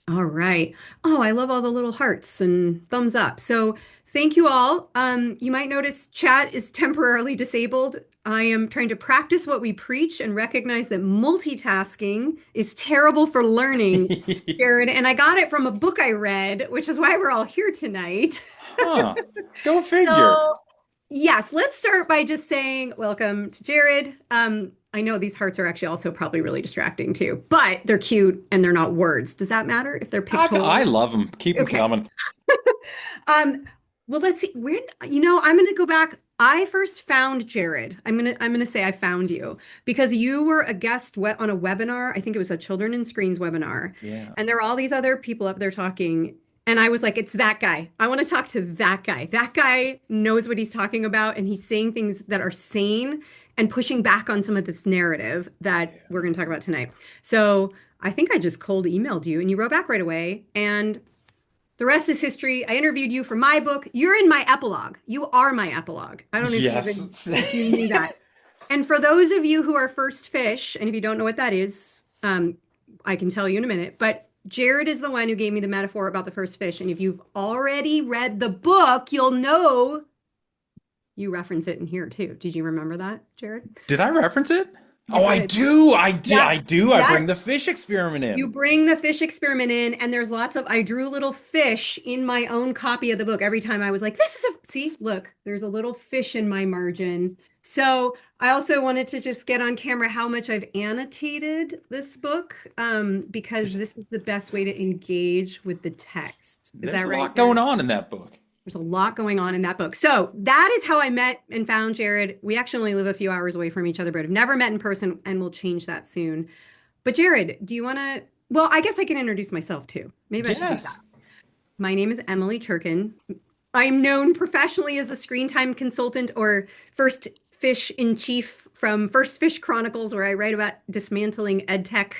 All right. Oh, I love all the little hearts and thumbs up. So thank you all. You might notice chat is temporarily disabled. I am trying to practice what we preach and recognize that multitasking is terrible for learning, Jared. And I got it from a book I read, which is why we're all here tonight. Huh. Go figure. So, yes, let's start by just saying welcome to Jared. I know these hearts are actually also probably really distracting too, but they're cute and they're not words. Does that matter if they're I pictorial? love them. Keep them Okay. coming. Um, well, let's see. When, I'm gonna go back. I first found Jared. I'm gonna say I found you because you were a guest on a webinar. I think it was a Children and Screens webinar, Yeah. and there were all these other people up there talking. And I was like, it's that guy. I want to talk to that guy. That guy knows what he's talking about, and he's saying things that are sane and pushing back on some of this narrative that we're going to talk about tonight. So I think I just cold emailed you, and you wrote back right away. And the rest is history. I interviewed you for my book. You're in my epilogue. You are my epilogue. I don't know Yes. if you knew that. And for those of you who are first fish, and if you don't know what that is, I can tell you in a minute. But Jared is the one who gave me the metaphor about the first fish. And if you've already read the book, you'll know you reference it in here too. Did you remember that, Jared? Did I reference it? You Oh, I did. do. I do. Yep. I do. I bring the Yes. fish experiment You in. bring the fish experiment in, and there's lots of, I drew little fish in my own copy of the book. Every time I was like, this is see, look, there's a little fish in my margin. So I also wanted to just get on camera how much I've annotated this book, because this is the best way to engage with the text. Is There's that a right, lot going Jared? on in that book. There's a lot going on in that book. So that is how I met and found Jared. We actually only live a few hours away from each other, but have never met in person, and we'll change that soon. But Jared, do you want to? Well, I guess I can introduce myself too. Maybe I should do that. Yes. My name is Emily Churkin. I'm known professionally as the screen time consultant or first fish in chief from First Fish Chronicles, where I write about dismantling EdTech,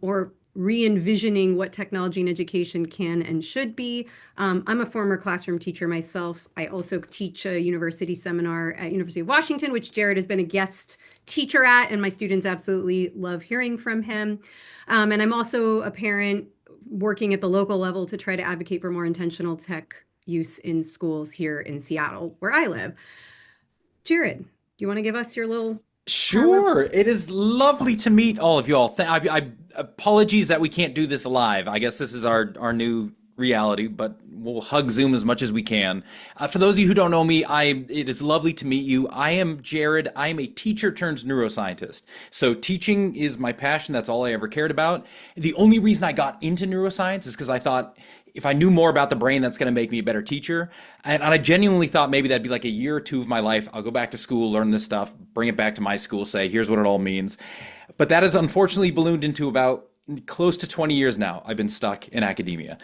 or re-envisioning what technology and education can and should be. I'm a former classroom teacher myself. I also teach a university seminar at University of Washington, which Jared has been a guest teacher at, and my students absolutely love hearing from him. And I'm also a parent working at the local level to try to advocate for more intentional tech use in schools here in Seattle, where I live. Jared, do you want to give us your little high level? Sure. It is lovely to meet all of you all. Apologies that we can't do this live. I guess this is our new reality, but we'll hug Zoom as much as we can. For those of you who don't know me, it is lovely to meet you. I am Jared. I am a teacher turned neuroscientist. So teaching is my passion. That's all I ever cared about. The only reason I got into neuroscience is because I thought if I knew more about the brain, that's going to make me a better teacher. And I genuinely thought maybe that'd be like a year or two of my life. I'll go back to school, learn this stuff, bring it back to my school, say, here's what it all means. But that has unfortunately ballooned into about close to 20 years now. I've been stuck in academia.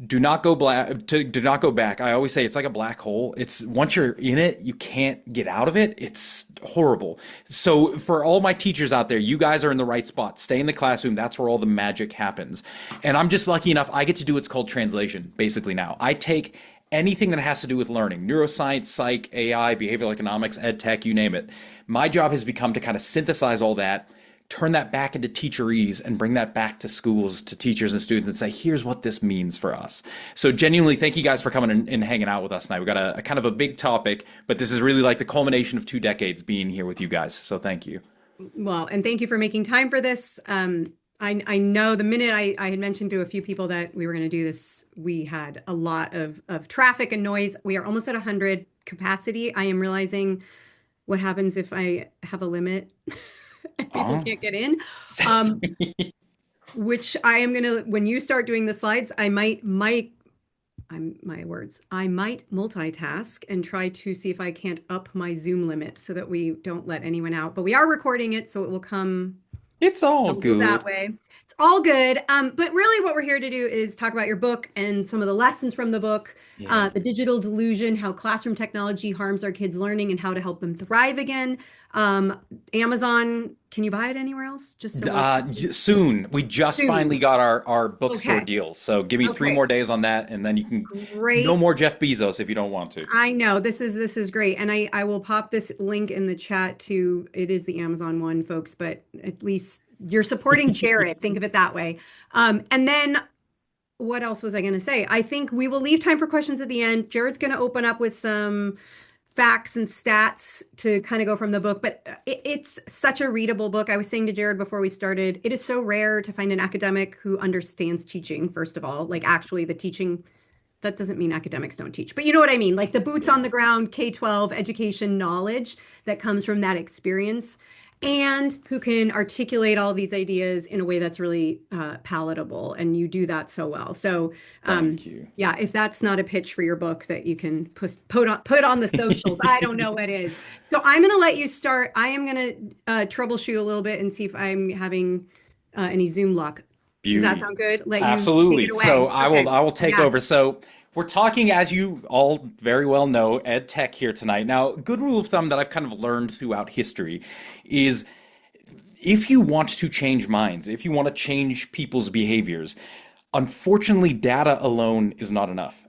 Do not go back. I always say it's like a black hole. It's once you're in it, you can't get out of it. It's horrible. So for all my teachers out there, you guys are in the right spot. Stay in the classroom. That's where all the magic happens. And I'm just lucky enough. I get to do what's called translation basically now. I take anything that has to do with learning, neuroscience, psych, AI, behavioral economics, ed tech, you name it. My job has become to kind of synthesize all that, turn that back into teacherese and bring that back to schools, to teachers and students and say, here's what this means for us. So genuinely, thank you guys for coming and hanging out with us tonight. We got a kind of a big topic, but this is really like the culmination of 2 decades being here with you guys. So thank you. Well, and thank you for making time for this. I know the minute I had mentioned to a few people that we were going to do this, we had a lot of traffic and noise. We are almost at 100 capacity. I am realizing what happens if I have a limit and people Oh. can't get in. Um, which I am gonna, when you start doing the slides, I'm my words, I might multitask and try to see if I can't up my Zoom limit so that we don't let anyone out. But we are recording it, so it will It's all come that good. way. It's all good. But really, what we're here to do is talk about your book and some of the lessons from the book, Yeah. the digital delusion, how classroom technology harms our kids' learning, and how to help them thrive again. Um, Amazon, can you buy it anywhere else? Just so we're Soon. We just finally soon. got our bookstore Okay. deal. So give me three Okay. more days on that, and then you can no Great. more Jeff Bezos if you don't want to. I know this is great. And I will pop this link in the chat to it is the Amazon one, folks, but at least you're supporting Jared. Think of it that way. And then what else was I going to say? I think we will leave time for questions at the end. Jared's going to open up with some facts and stats to kind of go from the book, but it's such a readable book. I was saying to Jared before we started, it is so rare to find an academic who understands teaching, first of all, like actually the teaching. That doesn't mean academics don't teach, but you know what I mean? Like the boots on Yeah. the ground K-12 education knowledge that comes from that experience and who can articulate all these ideas in a way that's really palatable. And you do that so well. So, Thank you. yeah, if that's not a pitch for your book that you can put on the socials, I don't know what is. So I'm going to let you start. I am going to troubleshoot a little bit and see if I'm having any Zoom luck. Does that Beauty. sound good? Let you take Absolutely. it So away. Okay. I will take Yeah. over. So we're talking, as you all very well know, ed tech here tonight. Now, good rule of thumb that I've kind of learned throughout history is if you want to change minds, if you want to change people's behaviors, unfortunately, data alone is not enough.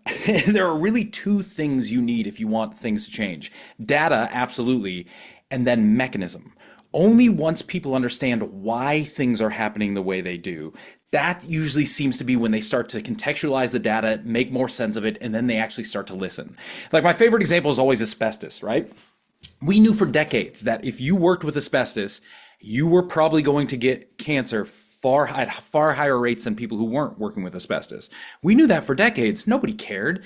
There are really two things you need if you want things to change: data, absolutely, and then mechanism. Only once people understand why things are happening the way they do, that usually seems to be when they start to contextualize the data, make more sense of it, and then they actually start to listen. Like my favorite example is always asbestos, right? We knew for decades that if you worked with asbestos, you were probably going to get cancer at far higher rates than people who weren't working with asbestos. We knew that for decades. Nobody cared.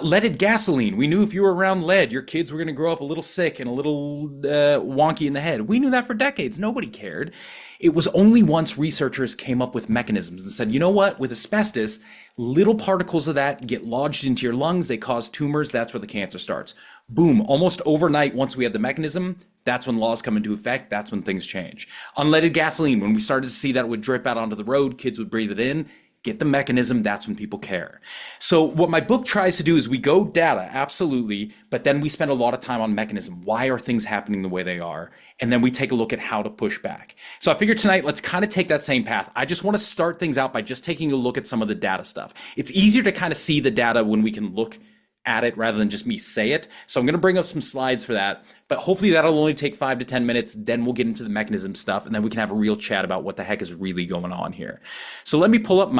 Leaded gasoline. We knew if you were around lead, your kids were going to grow up a little sick and a little wonky in the head. We knew that for decades. Nobody cared. It was only once researchers came up with mechanisms and said, you know what, with asbestos, little particles of that get lodged into your lungs, they cause tumors, that's where the cancer starts. Boom, almost overnight, once we had the mechanism, that's when laws come into effect, that's when things change. Unleaded gasoline, when we started to see that it would drip out onto the road, kids would breathe it in, get the mechanism, that's when people care. So what my book tries to do is we go data, absolutely, but then we spend a lot of time on mechanism. Why are things happening the way they are? And then we take a look at how to push back. So I figured tonight, let's kind of take that same path. I just want to start things out by just taking a look at some of the data stuff. It's easier to kind of see the data when we can look at it rather than just me say it. So I'm going to bring up some slides for that, but hopefully that'll only take 5 to 10 minutes. Then we'll get into the mechanism stuff and then we can have a real chat about what the heck is really going on here. So let me pull up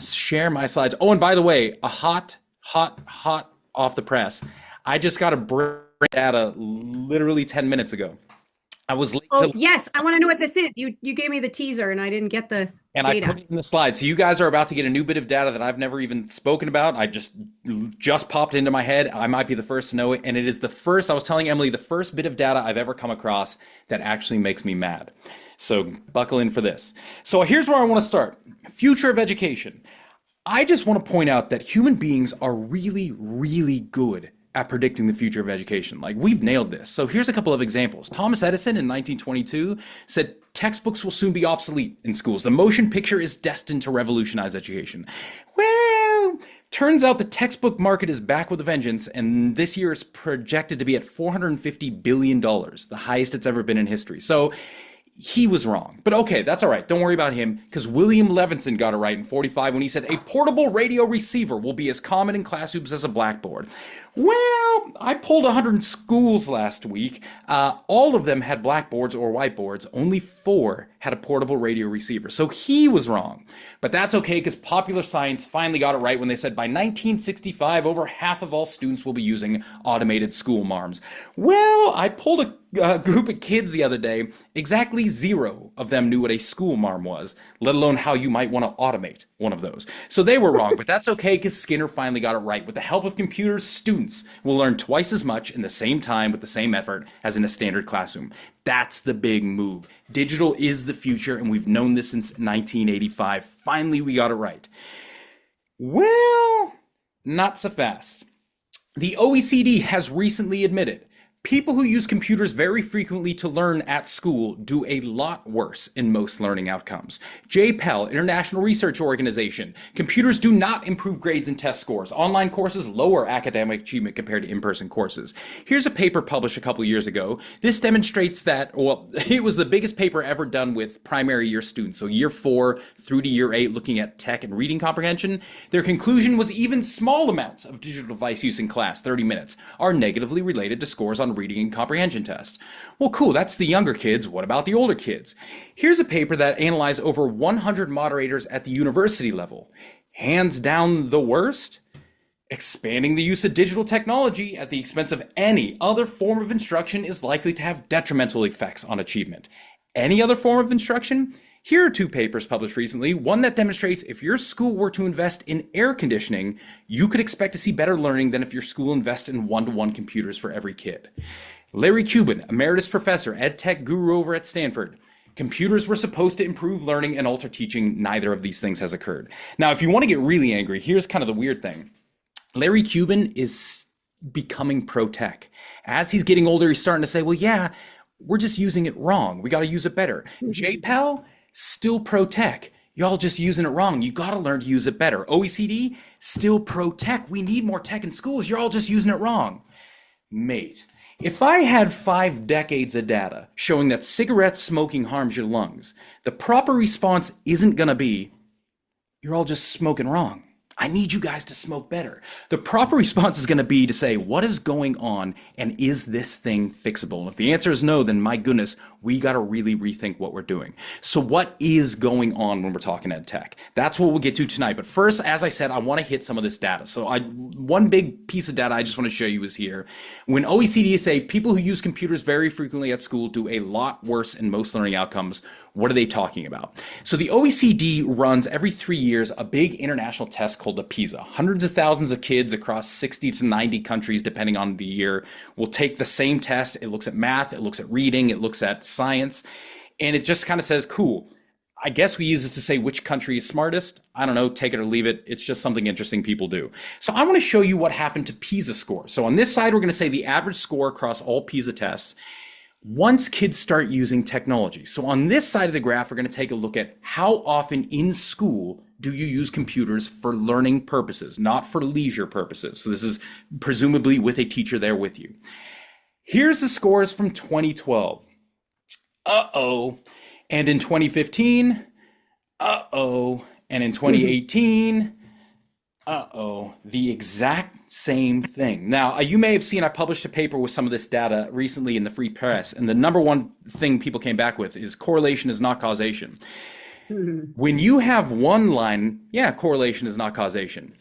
share my slides. Oh, and by the way, a hot off the press. I just got a break data literally 10 minutes ago. I was late Oh, to yes. I want to know what this is. You gave me the teaser and I didn't get the and I data. put it in the slide. So you guys are about to get a new bit of data that I've never even spoken about. I just popped into my head. I might be the first to know it. And it is the first, I was telling Emily, the first bit of data I've ever come across that actually makes me mad. So buckle in for this. So here's where I want to start. Future of education. I just want to point out that human beings are really, really good at predicting the future of education. Like, we've nailed this. So here's a couple of examples. Thomas Edison in 1922 said textbooks will soon be obsolete in schools. The motion picture is destined to revolutionize education. Well, turns out the textbook market is back with a vengeance, and this year is projected to be at $450 billion, the highest it's ever been in history. So he was wrong. But okay, that's all right. Don't worry about him, because William Levinson got it right in 45 when he said a portable radio receiver will be as common in classrooms as a blackboard. Well, I pulled 100 schools last week. All of them had blackboards or whiteboards. Only 4 had a portable radio receiver. So he was wrong. But that's okay, because Popular Science finally got it right when they said by 1965, over half of all students will be using automated school marms. Well, I pulled a group of kids the other day. Exactly 0 of them knew what a school marm was, let alone how you might want to automate one of those. So they were wrong, but that's okay, because Skinner finally got it right. With the help of computers, students will learn twice as much in the same time with the same effort as in a standard classroom. That's the big move. Digital is the future, and we've known this since 1985. Finally, we got it right. Well, not so fast. The OECD has recently admitted people who use computers very frequently to learn at school do a lot worse in most learning outcomes. JPEL, International Research Organization, computers do not improve grades and test scores. Online courses lower academic achievement compared to in-person courses. Here's a paper published a couple years ago. This demonstrates that, well, it was the biggest paper ever done with primary year students, so year 4 through to year 8, looking at tech and reading comprehension. Their conclusion was even small amounts of digital device use in class, 30 minutes, are negatively related to scores on reading and comprehension tests. Well, cool, that's the younger kids. What about the older kids? Here's a paper that analyzed over 100 moderators at the university level. Hands down the worst? Expanding the use of digital technology at the expense of any other form of instruction is likely to have detrimental effects on achievement. Any other form of instruction? Here are two papers published recently, one that demonstrates if your school were to invest in air conditioning, you could expect to see better learning than if your school invested in one-to-one computers for every kid. Larry Cuban, emeritus professor, EdTech guru over at Stanford. Computers were supposed to improve learning and alter teaching. Neither of these things has occurred. Now, if you want to get really angry, here's kind of the weird thing. Larry Cuban is becoming pro-tech. As he's getting older, he's starting to say, well, yeah, we're just using it wrong. We got to use it better. JPEL, still pro-tech. Y'all just using it wrong. You got to learn to use it better. OECD, still pro-tech. We need more tech in schools. You're all just using it wrong. Mate, if I had 5 decades of data showing that cigarette smoking harms your lungs, the proper response isn't going to be, you're all just smoking wrong. I need you guys to smoke better. The proper response is going to be to say, what is going on and is this thing fixable? And if the answer is no, then my goodness, we got to really rethink what we're doing. So what is going on when we're talking ed tech? That's what we'll get to tonight. But first, as I said, I want to hit some of this data. So one big piece of data I just want to show you is here. When OECD say people who use computers very frequently at school do a lot worse in most learning outcomes, what are they talking about? So the OECD runs every 3 years a big international test called the PISA. Hundreds of thousands of kids across 60 to 90 countries, depending on the year, will take the same test. It looks at math, it looks at reading, it looks at science, and it just kind of says, cool, I guess we use this to say which country is smartest. I don't know, take it or leave it. It's just something interesting people do. So I want to show you what happened to PISA scores. So on this side, we're going to say the average score across all PISA tests once kids start using technology. So on this side of the graph, we're going to take a look at how often in school do you use computers for learning purposes, not for leisure purposes. So this is presumably with a teacher there with you. Here's the scores from 2012. Uh-oh. And in 2015, uh-oh. And in 2018, uh-oh, the exact same thing. Now, you may have seen I published a paper with some of this data recently in the Free Press, and the number one thing people came back with is correlation is not causation. When you have one line, yeah, correlation is not causation.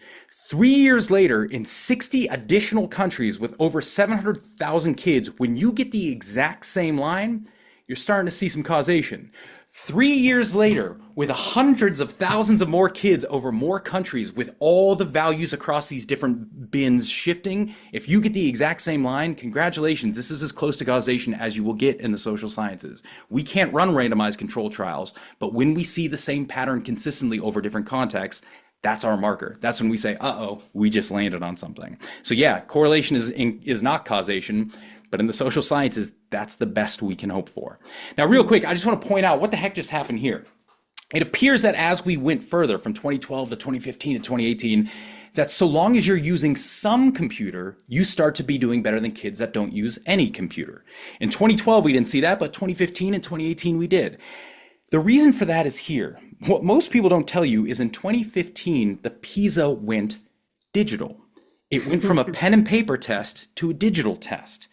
3 years later, in 60 additional countries with over 700,000 kids, when you get the exact same line, you're starting to see some causation. 3 years later, with hundreds of thousands of more kids over more countries, with all the values across these different bins shifting, if you get the exact same line, congratulations, this is as close to causation as you will get in the social sciences. We can't run randomized control trials, but when we see the same pattern consistently over different contexts, that's our marker. That's when we say, uh-oh, we just landed on something. So yeah, correlation is not causation. But in the social sciences, that's the best we can hope for. Now, real quick, I just want to point out what the heck just happened here. It appears that as we went further from 2012 to 2015 to 2018, that so long as you're using some computer, you start to be doing better than kids that don't use any computer. In 2012, we didn't see that, but 2015 and 2018, we did. The reason for that is here. What most people don't tell you is in 2015, the PISA went digital. It went from a pen and paper test to a digital test.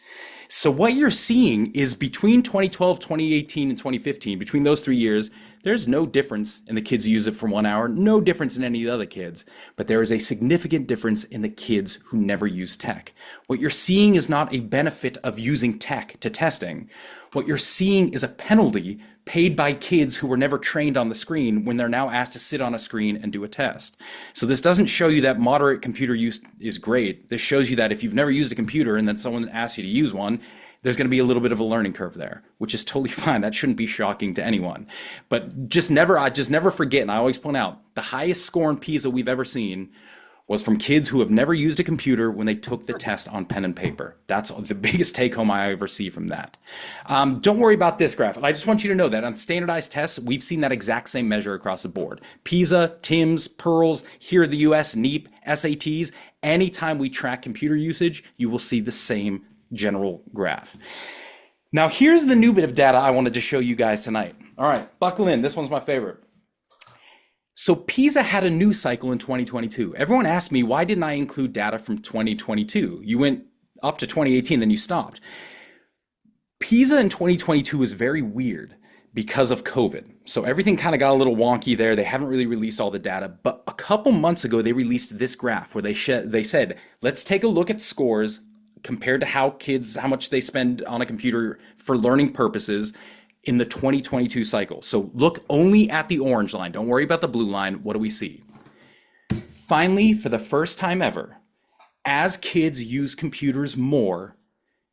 So what you're seeing is between 2012, 2018, and 2015, between those 3 years, there's no difference in the kids who use it for 1 hour, no difference in any of the other kids, but there is a significant difference in the kids who never use tech. What you're seeing is not a benefit of using tech to testing. What you're seeing is a penalty paid by kids who were never trained on the screen when they're now asked to sit on a screen and do a test. So this doesn't show you that moderate computer use is great. This shows you that if you've never used a computer and then someone asks you to use one, there's going to be a little bit of a learning curve there, which is totally fine. That shouldn't be shocking to anyone. But I just never forget, and I always point out, the highest score in PISA we've ever seen was from kids who have never used a computer when they took the test on pen and paper. That's the biggest take home I ever see from that. Don't worry about this graph. I just want you to know that on standardized tests, we've seen that exact same measure across the board. PISA, TIMSS, PEARLS, here in the US, NEEP, SATs, anytime we track computer usage, you will see the same general graph. Now here's the new bit of data I wanted to show you guys tonight. All right, buckle in, this one's my favorite. So PISA had a news cycle in 2022. Everyone asked me, why didn't I include data from 2022? You went up to 2018, then you stopped. PISA in 2022 was very weird because of COVID. So everything kind of got a little wonky there. They haven't really released all the data, but a couple months ago they released this graph where they said, let's take a look at scores compared to how much they spend on a computer for learning purposes in the 2022 cycle. So look only at the orange line. Don't worry about the blue line. What do we see? Finally, for the first time ever, as kids use computers more,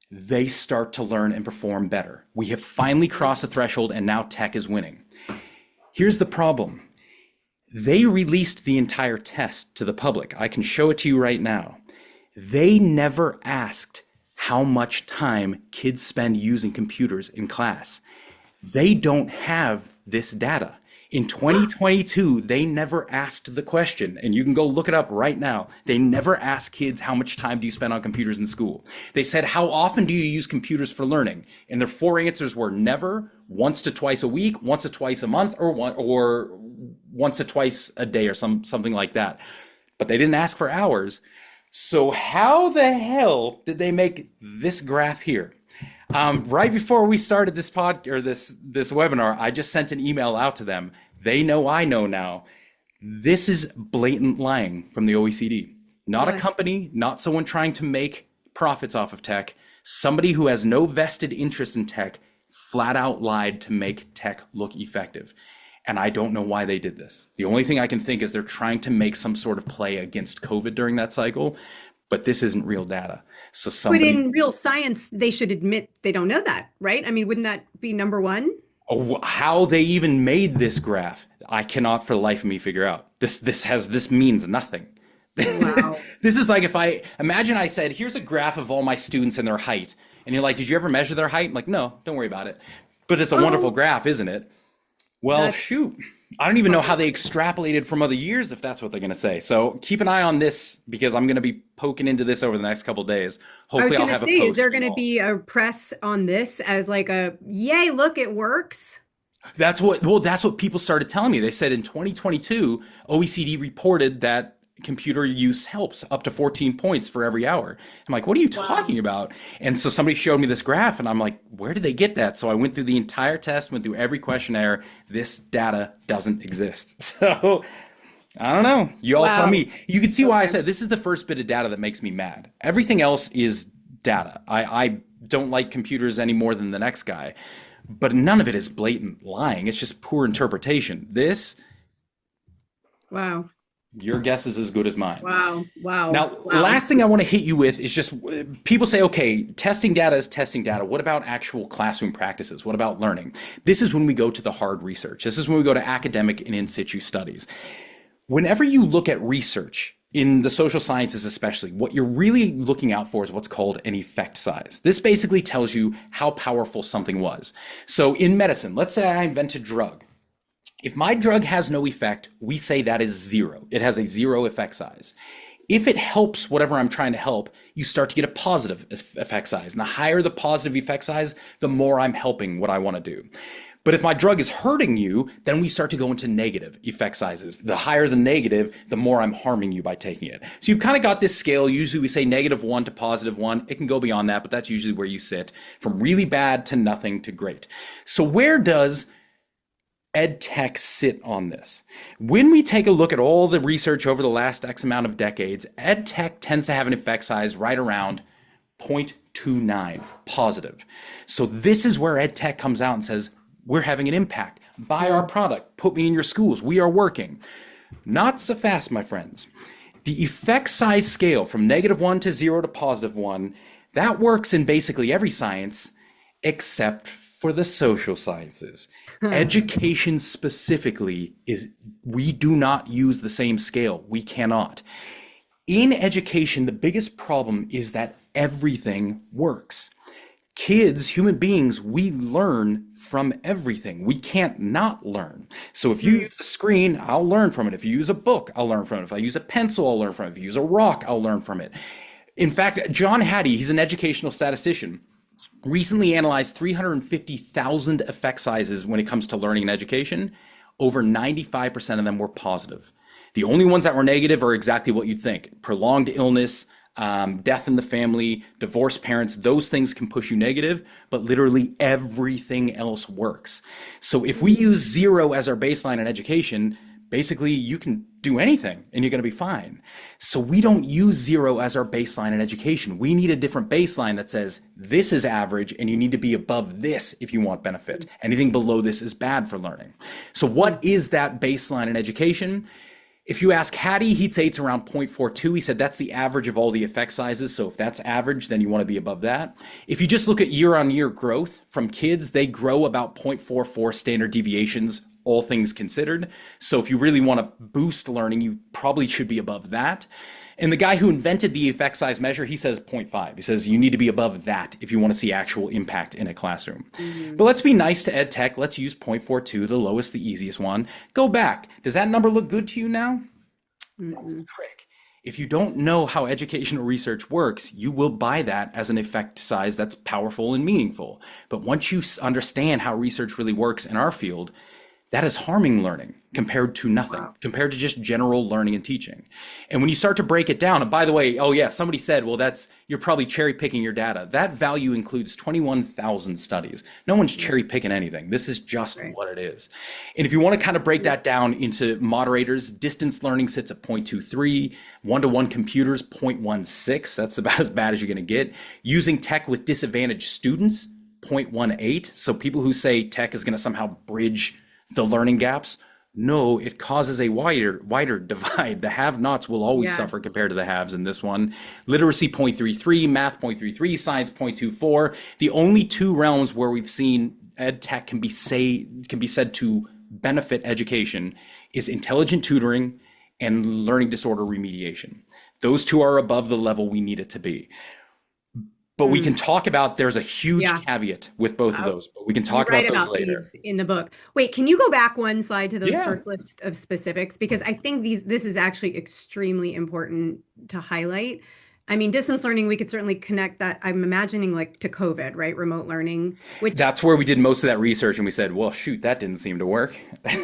they start to learn and perform better. We have finally crossed the threshold, and now tech is winning. Here's the problem. They released the entire test to the public. I can show it to you right now. They never asked how much time kids spend using computers in class. They don't have this data. In 2022, they never asked the question, and you can go look it up right now. They never asked kids, how much time do you spend on computers in school? They said, how often do you use computers for learning? And their four answers were never, once to twice a week, once to twice a month, or once to twice a day, or something like that. But they didn't ask for hours. So how the hell did they make this graph here? Right before we started this this webinar, I just sent an email out to them. They know I know now. This is blatant lying from the OECD. Not a company, not someone trying to make profits off of tech. Somebody who has no vested interest in tech flat out lied to make tech look effective. And I don't know why they did this. The only thing I can think is they're trying to make some sort of play against COVID during that cycle, but this isn't real data. So But in real science, they should admit they don't know that, right? I mean, wouldn't that be number one? Oh, how they even made this graph, I cannot for the life of me figure out. This means nothing. Wow. This is like if I imagine I said, here's a graph of all my students and their height. And you're like, did you ever measure their height? I'm like, no, don't worry about it. But it's a wonderful graph, isn't it? Well, shoot. I don't even know how they extrapolated from other years, if that's what they're going to say. So keep an eye on this, because I'm going to be poking into this over the next couple of days. Hopefully I'll have a post. Is there going to be a press on this as like a, yay, look, it works? That's what people started telling me. They said in 2022, OECD reported that computer use helps up to 14 points for every hour. I'm like, what are you talking about? And so somebody showed me this graph and I'm like, where did they get that? So I went through the entire test, went through every questionnaire. This data doesn't exist. So I don't know. You all tell me. You can see why I said this is the first bit of data that makes me mad. Everything else is data. I don't like computers any more than the next guy, but none of it is blatant lying. It's just poor interpretation. Wow. Your guess is as good as mine. Wow. Now, last thing I want to hit you with is just people say, okay, testing data is testing data. What about actual classroom practices? What about learning? This is when we go to the hard research. This is when we go to academic and in situ studies. Whenever you look at research, in the social sciences especially, what you're really looking out for is what's called an effect size. This basically tells you how powerful something was. So in medicine, let's say I invent a drug. If my drug has no effect, we say that is zero. It has a zero effect size. If it helps whatever I'm trying to help, you start to get a positive effect size. And the higher the positive effect size, the more I'm helping what I want to do. But if my drug is hurting you, then we start to go into negative effect sizes. The higher the negative, the more I'm harming you by taking it. So you've kind of got this scale. Usually we say -1 to +1. It can go beyond that, but that's usually where you sit, from really bad to nothing to great. So where does EdTech sit on this? When we take a look at all the research over the last X amount of decades, EdTech tends to have an effect size right around 0.29 positive. So this is where EdTech comes out and says, we're having an impact. Buy our product. Put me in your schools. We are working. Not so fast, my friends. The effect size scale from -1 to 0 to +1, that works in basically every science except for the social sciences. Education specifically we do not use the same scale. We cannot. In education, the biggest problem is that everything works. Kids, human beings, we learn from everything. We can't not learn. So if you use a screen, I'll learn from it. If you use a book, I'll learn from it. If I use a pencil, I'll learn from it. If you use a rock, I'll learn from it. In fact, John Hattie, he's an educational statistician, recently analyzed 350,000 effect sizes when it comes to learning and education. Over 95% of them were positive. The only ones that were negative are exactly what you'd think: prolonged illness, death in the family, divorced parents, those things can push you negative, but literally everything else works. So if we use 0 as our baseline in education, basically you can do anything and you're going to be fine. So we don't use 0 as our baseline in education. We need a different baseline that says this is average and you need to be above this if you want benefit. Anything below this is bad for learning. So what is that baseline in education? If you ask Hattie, he'd say it's around 0.42. He said that's the average of all the effect sizes. So if that's average, then you want to be above that. If you just look at year-on-year growth from kids, they grow about 0.44 standard deviations, all things considered. So if you really want to boost learning, you probably should be above that. And the guy who invented the effect size measure, he says 0.5. He says you need to be above that if you want to see actual impact in a classroom. But let's be nice to EdTech. Let's use 0.42, the lowest, the easiest one. Go back. Does that number look good to you now? That's the trick. If you don't know how educational research works, you will buy that as an effect size that's powerful and meaningful. But once you understand how research really works in our field, that is harming learning compared to nothing, compared to just general learning and teaching. And when you start to break it down, and by the way, oh yeah, somebody said, well, you're probably cherry picking your data. That value includes 21,000 studies. No one's cherry picking anything. This is just what it is. And if you want to kind of break that down into moderators, distance learning sits at 0.23, one-to-one computers, 0.16. That's about as bad as you're going to get. Using tech with disadvantaged students, 0.18. So people who say tech is going to somehow bridge the learning gaps, no, it causes a wider divide. The have-nots will always suffer compared to the haves in this one. Literacy 0.33, math 0.33, science 0.24. The only two realms where we've seen EdTech can be said to benefit education is intelligent tutoring and learning disorder remediation. Those two are above the level we need it to be. But we can talk about, there's a huge caveat with both of those, but we can talk about those later. In the book. Wait, can you go back one slide to those first list of specifics? Because I think this is actually extremely important to highlight. I mean, distance learning, we could certainly connect that, I'm imagining, like to COVID, right? Remote learning, which that's where we did most of that research and we said, well, shoot, that didn't seem to work.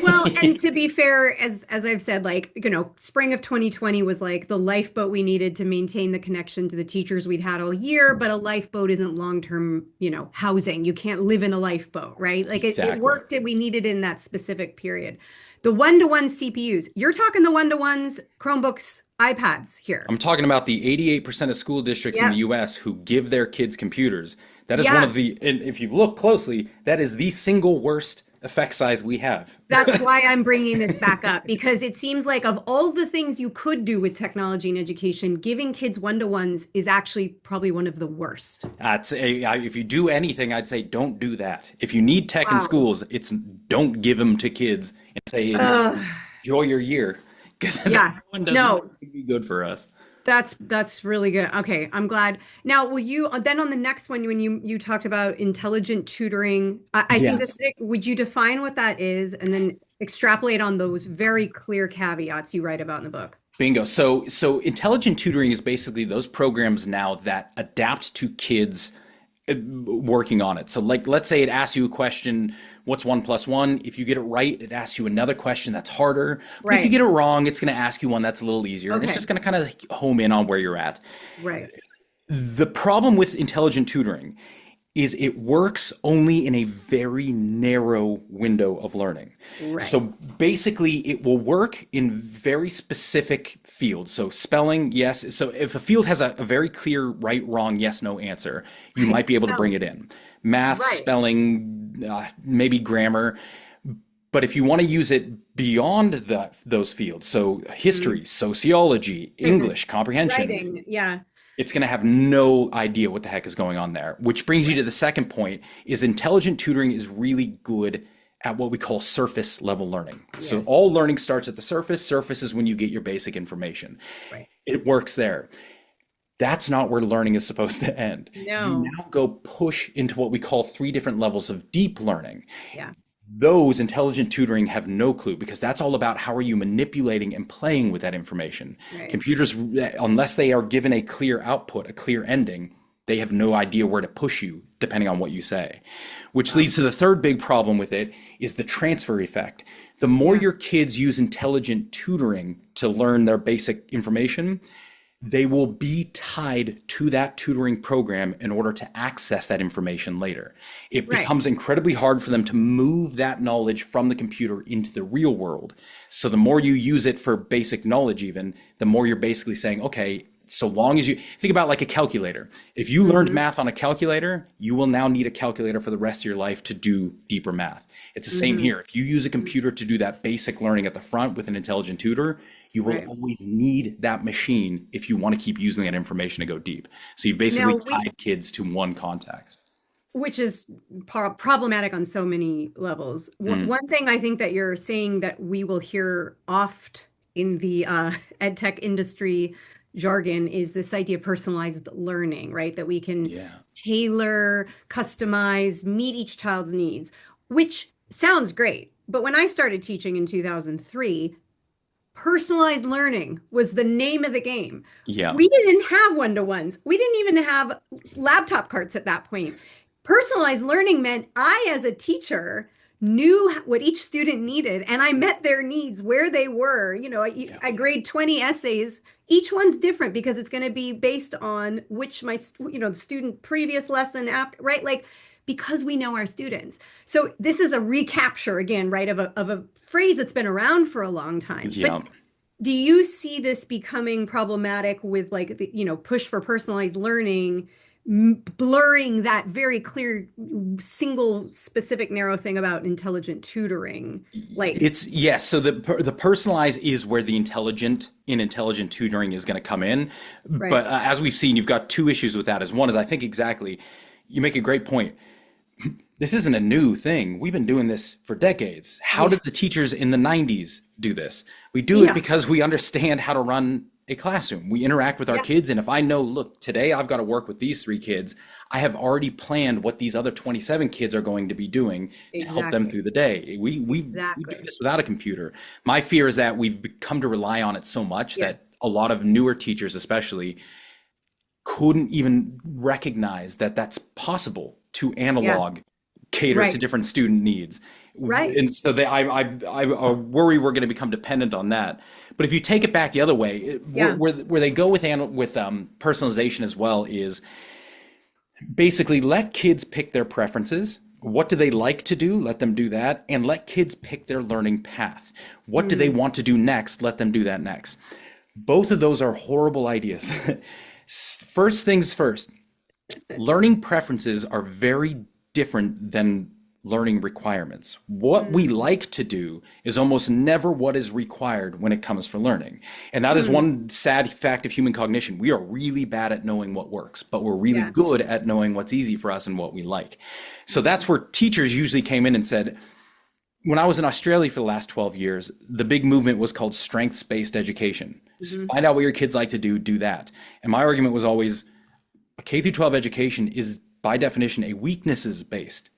Well, and to be fair, as I've said, like, spring of 2020 was like the lifeboat we needed to maintain the connection to the teachers we'd had all year, but a lifeboat isn't long-term, housing. You can't live in a lifeboat, right? Like it worked, we needed in that specific period. The one-to-one CPUs, you're talking the one-to-ones, Chromebooks, iPads here. I'm talking about the 88% of school districts in the US who give their kids computers. That is one of the, and if you look closely, that is the single worst effect size we have. That's why I'm bringing this back up, because it seems like of all the things you could do with technology and education, giving kids one-to-ones is actually probably one of the worst. If you do anything, I'd say don't do that. If you need tech in schools, it's don't give them to kids and say, enjoy your year. Because that one doesn't be good for us. That's really good. Okay, I'm glad. Now, will you then on the next one when you talked about intelligent tutoring? I think would you define what that is and then extrapolate on those very clear caveats you write about in the book? Bingo. So intelligent tutoring is basically those programs now that adapt to kids working on it. So like, let's say it asks you a question, what's 1 + 1? If you get it right, it asks you another question that's harder. But if you get it wrong, it's going to ask you one that's a little easier. And it's just going to kind of home in on where you're at. Right. The problem with intelligent tutoring is it works only in a very narrow window of learning. Right. So basically it will work in very specific fields. So spelling, yes. So if a field has a very clear right, wrong, yes, no answer, you might be able to bring it in. Math, spelling, maybe grammar. But if you want to use it beyond those fields, so history, sociology, English, comprehension, writing, it's going to have no idea what the heck is going on there. Which brings you to the second point, is intelligent tutoring is really good at what we call surface level learning. Yes. So all learning starts at the surface. Surface is when you get your basic information. Right. It works there. That's not where learning is supposed to end. No. You now go push into what we call 3 different levels of deep learning. Yeah. Those intelligent tutoring have no clue, because that's all about how are you manipulating and playing with that information. Right. Computers, unless they are given a clear output, a clear ending, they have no idea where to push you depending on what you say. Which leads to the third big problem with it, is the transfer effect. The more your kids use intelligent tutoring to learn their basic information, they will be tied to that tutoring program in order to access that information later. It Right. becomes incredibly hard for them to move that knowledge from the computer into the real world. So the more you use it for basic knowledge, even, the more you're basically saying, okay, so long as you think about like a calculator. If you learned Hmm. math on a calculator, you will now need a calculator for the rest of your life to do deeper math. It's the same Hmm. here. If you use a computer to do that basic learning at the front with an intelligent tutor, you will Right. always need that machine if you want to keep using that information to go deep. So you've basically Now we tied kids to one context. which is problematic on so many levels. Mm, One thing I think that you're saying that we will hear oft in the ed tech industry jargon is this idea of personalized learning, right? That we can yeah. tailor, customize, meet each child's needs, which sounds great. But when I started teaching in 2003, personalized learning was the name of the game. Yeah. We didn't have one-to-ones. We didn't even have laptop carts at that point. Personalized learning meant I, as a teacher, knew what each student needed and I met their needs where they were. Yeah. I grade 20 essays. Each one's different because it's going to be based on which the student previous lesson after, right? Like, because we know our students. So this is a recapture again, right, of a phrase that's been around for a long time. But Yeah. do you see this becoming problematic with like push for personalized learning, blurring that very clear single specific narrow thing about intelligent tutoring? Like, It's yes. So the personalized is where the intelligent tutoring is going to come in. right. But as we've seen, you've got two issues with that. As one is, I think exactly, you make a great point. This isn't a new thing. We've been doing this for decades. How Yeah. did the teachers in the 90s do this? We do it Yeah. because we understand how to run a classroom. We interact with our Yeah. kids. And if I know, look, today I've got to work with these three kids, I have already planned what these other 27 kids are going to be doing to help them Exactly. through the day. We do Exactly. this without a computer. My fear is that we've come to rely on it so much Yes. that a lot of newer teachers, especially, couldn't even recognize that that's possible to Yeah. analog cater to Right. different student needs. Right. And so I worry we're going to become dependent on that. But if you take it back the other way, Yeah. where they go with personalization as well is basically let kids pick their preferences. What do they like to do? Let them do that. And let kids pick their learning path. What do they Mm. want to do next? Let them do that next. Both of those are horrible ideas. First things first, learning preferences are very different than learning requirements. What we Mm. like to do is almost never what is required when it comes for learning. And that is Mm. one sad fact of human cognition. We are really bad at knowing what works, but we're really Yeah. good at knowing what's easy for us and what we like. So that's where teachers usually came in and said, when I was in Australia for the last 12 years, the big movement was called strengths-based education. Mhm. Find out what your kids like to do that. And my argument was always a K through 12 education is by definition a weaknesses-based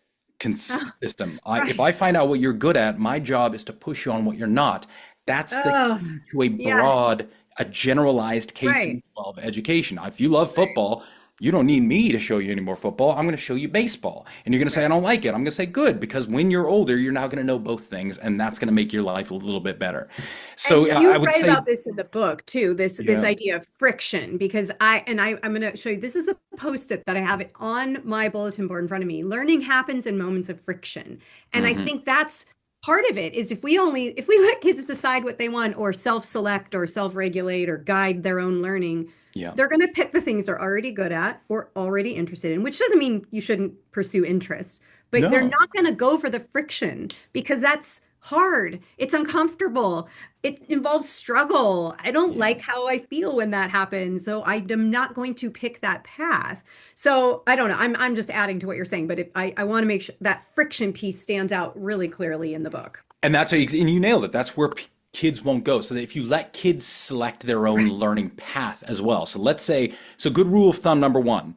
Oh, system. If right. I find out what you're good at, my job is to push you on what you're not. That's the Oh, key to a yeah. broad, a generalized K through Right. 12 education. If you love Right. football, you don't need me to show you any more football. I'm going to show you baseball. And you're going to say, I Right. don't like it. I'm going to say, good, because when you're older, you're now going to know both things, and that's going to make your life a little bit better. So And I you would write say, about this in the book too, this yeah. idea of friction, because I'm going to show you, this is a post-it that I have it on my bulletin board in front of me. Learning happens in moments of friction. And I Hmm. think that's part of it is if we let kids decide what they want or self-select or self-regulate or guide their own learning, Yeah. they're going to pick the things they're already good at or already interested in, which doesn't mean you shouldn't pursue interests, but they're No. not going to go for the friction because that's hard. It's uncomfortable. It involves struggle. I don't Yeah. like how I feel when that happens, so I am not going to pick that path. So I don't know. I'm just adding to what you're saying, but I want to make sure that friction piece stands out really clearly in the book. And and you nailed it. That's where kids won't go. So that if you let kids select their own Right. learning path as well. So let's say, so good rule of thumb number one,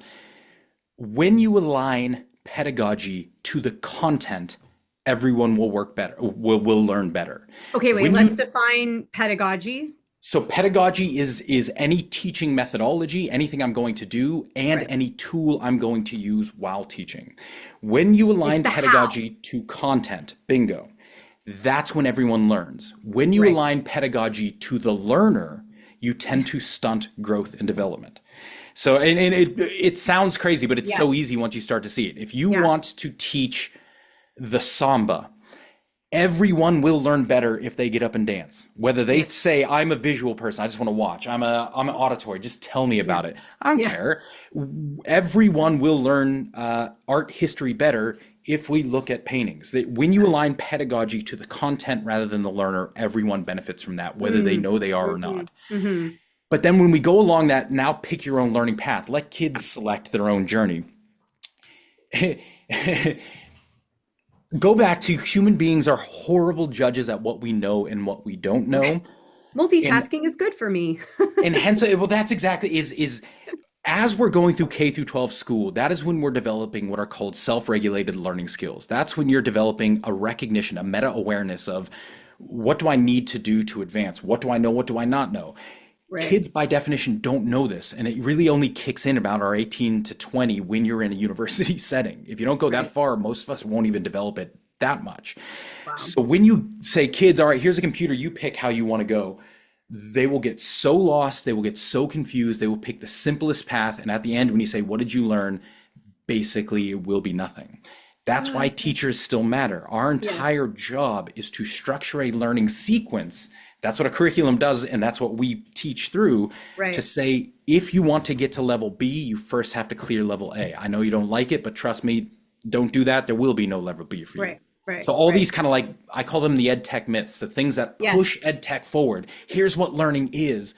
when you align pedagogy to the content, everyone will work better, will learn better. Okay, wait, When let's you define pedagogy. So pedagogy is any teaching methodology, anything I'm going to do, and Right. any tool I'm going to use while teaching. When you It's align the how. pedagogy to content, bingo, that's when everyone learns. When you Right. align pedagogy to the learner, you tend to stunt growth and development. So, and it sounds crazy, but it's Yeah. so easy once you start to see it. If you Yeah. want to teach the samba, everyone will learn better if they get up and dance. Whether they Yeah. say, I'm a visual person, I just want to watch. I'm an auditory, just tell me Yeah. about it. I don't Yeah. care. Everyone will learn art history better if we look at paintings. When you align pedagogy to the content rather than the learner, everyone benefits from that, whether they Mm. know they are or Hmm. not. Hmm. But then when we go along that, now pick your own learning path. Let kids select their own journey. Go back to human beings are horrible judges at what we know and what we don't know. And Multitasking is good for me. and hence well that's exactly is as we're going through K through 12 school, that is when we're developing what are called self-regulated learning skills. That's when you're developing a recognition, a meta-awareness of what do I need to do to advance? What do I know? What do I not know? Right. Kids by definition don't know this, and it really only kicks in about our 18 to 20 when you're in a university setting. If you don't go that Right. far, most of us won't even develop it that much. Wow. So when you say kids, all right, here's a computer, you pick how you want to go, they will get so lost, they will get so confused, they will pick the simplest path, and at the end when you say what did you learn, basically it will be nothing. That's why teachers still matter. Our Yeah. entire job is to structure a learning sequence. That's what a curriculum does, and that's what we teach through to Right. say, if you want to get to level B, you first have to clear level A. I know you don't like it, but trust me, don't do that. There will be no level B for you. Right. Right. So all Right. these kind of like, I call them the EdTech myths, the things that Yes. push EdTech forward. Here's what learning is,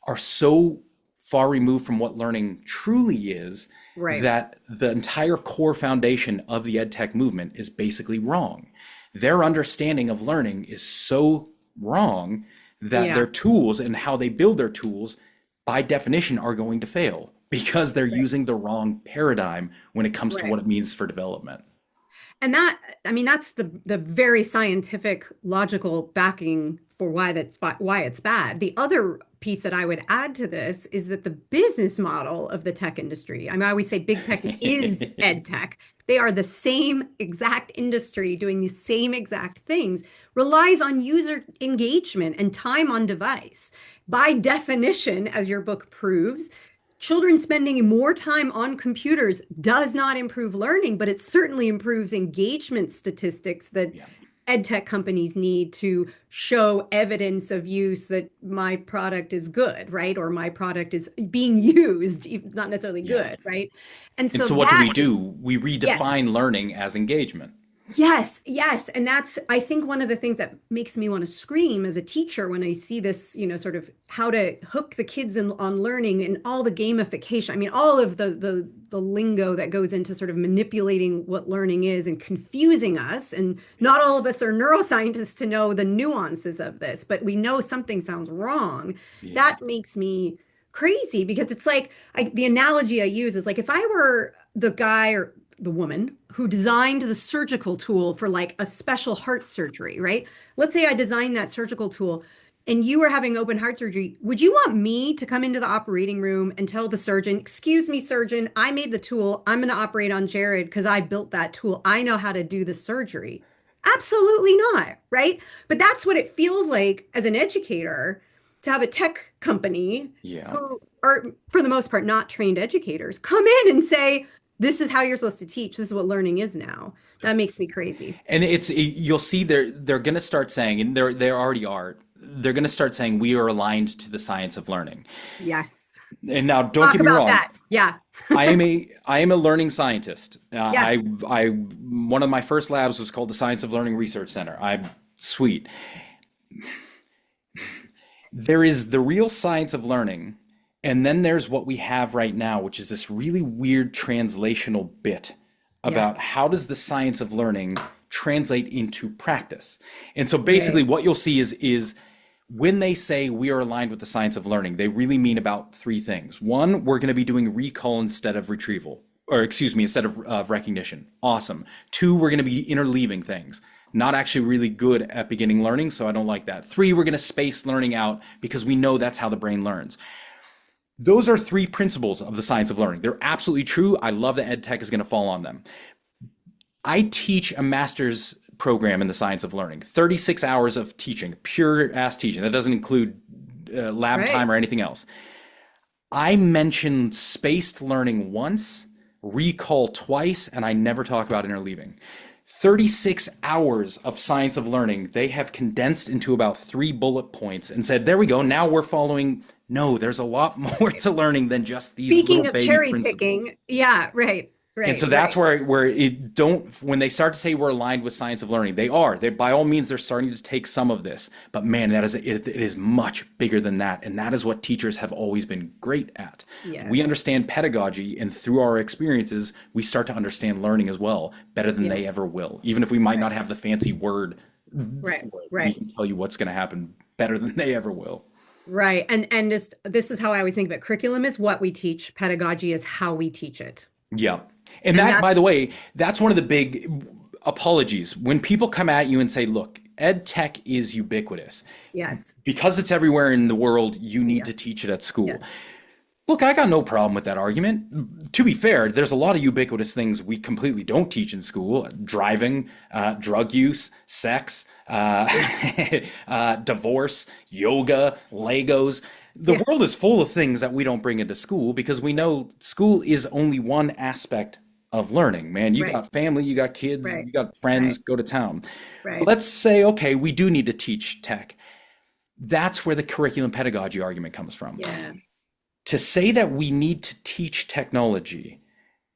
are so far removed from what learning truly is Right. that the entire core foundation of the EdTech movement is basically wrong. Their understanding of learning is so wrong that Yeah. their tools and how they build their tools by definition are going to fail because they're Right. using the wrong paradigm when it comes to Right. what it means for development. And that, I mean, that's the very scientific, logical backing for why it's bad. The other piece that I would add to this is that the business model of the tech industry, I mean, I always say big tech is ed tech. They are the same exact industry doing the same exact things, relies on user engagement and time on device. By definition, as your book proves, children spending more time on computers does not improve learning, but it certainly improves engagement statistics that Yeah. ed tech companies need to show evidence of use that my product is good, right? Or my product is being used, not necessarily Yeah. good, right? And And so so what do that, we do? We yes, redefine learning as engagement. yes, yes. And that's, I think, one of the things that makes me want to scream as a teacher when I see this, sort of how to hook the kids on learning and all the gamification. I mean, all of the lingo that goes into sort of manipulating what learning is and confusing us. And not all of us are neuroscientists to know the nuances of this, but we know something sounds wrong. Yeah. That makes me crazy because it's like the analogy I use is like if I were the guy or the woman who designed the surgical tool for like a special heart surgery, right? Let's say I designed that surgical tool and you were having open heart surgery. Would you want me to come into the operating room and tell the surgeon, excuse me, surgeon, I made the tool. I'm going to operate on Jared because I built that tool. I know how to do the surgery. Absolutely not, right? But that's what it feels like as an educator to have a tech company Yeah. who are, for the most part, not trained educators come in and say, this is how you're supposed to teach. This is what learning is now. That makes me crazy. And you'll see they're going to start saying, and they already are. They're going to start saying we are aligned to the science of learning. Yes. And now, don't Talk get me about wrong. that. Yeah. I am a learning scientist. Yeah. I one of my first labs was called the Science of Learning Research Center. I'm sweet. There is the real science of learning, and then there's what we have right now, which is this really weird translational bit Yeah. about how does the science of learning translate into practice. And so basically Right. what you'll see is when they say we are aligned with the science of learning, they really mean about three things. One, we're going to be doing recall instead of retrieval, or excuse me, instead of recognition. Awesome. Two, we're going to be interleaving things. Not actually really good at beginning learning, so I don't like that. Three, we're going to space learning out because we know that's how the brain learns. Those are three principles of the science of learning. They're absolutely true. I love that EdTech is going to fall on them. I teach a master's program in the science of learning, 36 hours of teaching, pure ass teaching. That doesn't include lab Right. time or anything else. I mention spaced learning once, recall twice, and I never talk about interleaving. 36 hours of science of learning, they have condensed into about 3 bullet points and said, there we go, now we're following. No, there's a lot more to learning than just these little Speaking of baby cherry principles. picking, yeah, right, And so right, that's right. where it don't when they start to say we're aligned with science of learning, they by all means they're starting to take some of this, but man, it is much bigger than that, and that is what teachers have always been great at. We Yes. understand pedagogy, and through our experiences we start to understand learning as well better than Yeah. they ever will. Even if we might Right. not have the fancy word Right. for it, we Right. can tell you what's going to happen better than they ever will. Right. And just this is how I always think of it. Curriculum is what we teach. Pedagogy is how we teach it. Yeah. And And that, that's by the way, that's one of the big apologies. When people come at you and say, look, ed tech is ubiquitous. yes. Because it's everywhere in the world, you need Yeah. to teach it at Yeah. school. Look, I got no problem with that argument. To be fair, there's a lot of ubiquitous things we completely don't teach in school: driving, drug use, sex, divorce, yoga, Legos. The Yeah. world is full of things that we don't bring into school because we know school is only one aspect of learning. Man, you Right. got family, you got kids, Right. you got friends, Right. go to town. Right. Let's say, okay, we do need to teach tech. That's where the curriculum pedagogy argument comes from. Yeah. To say that we need to teach technology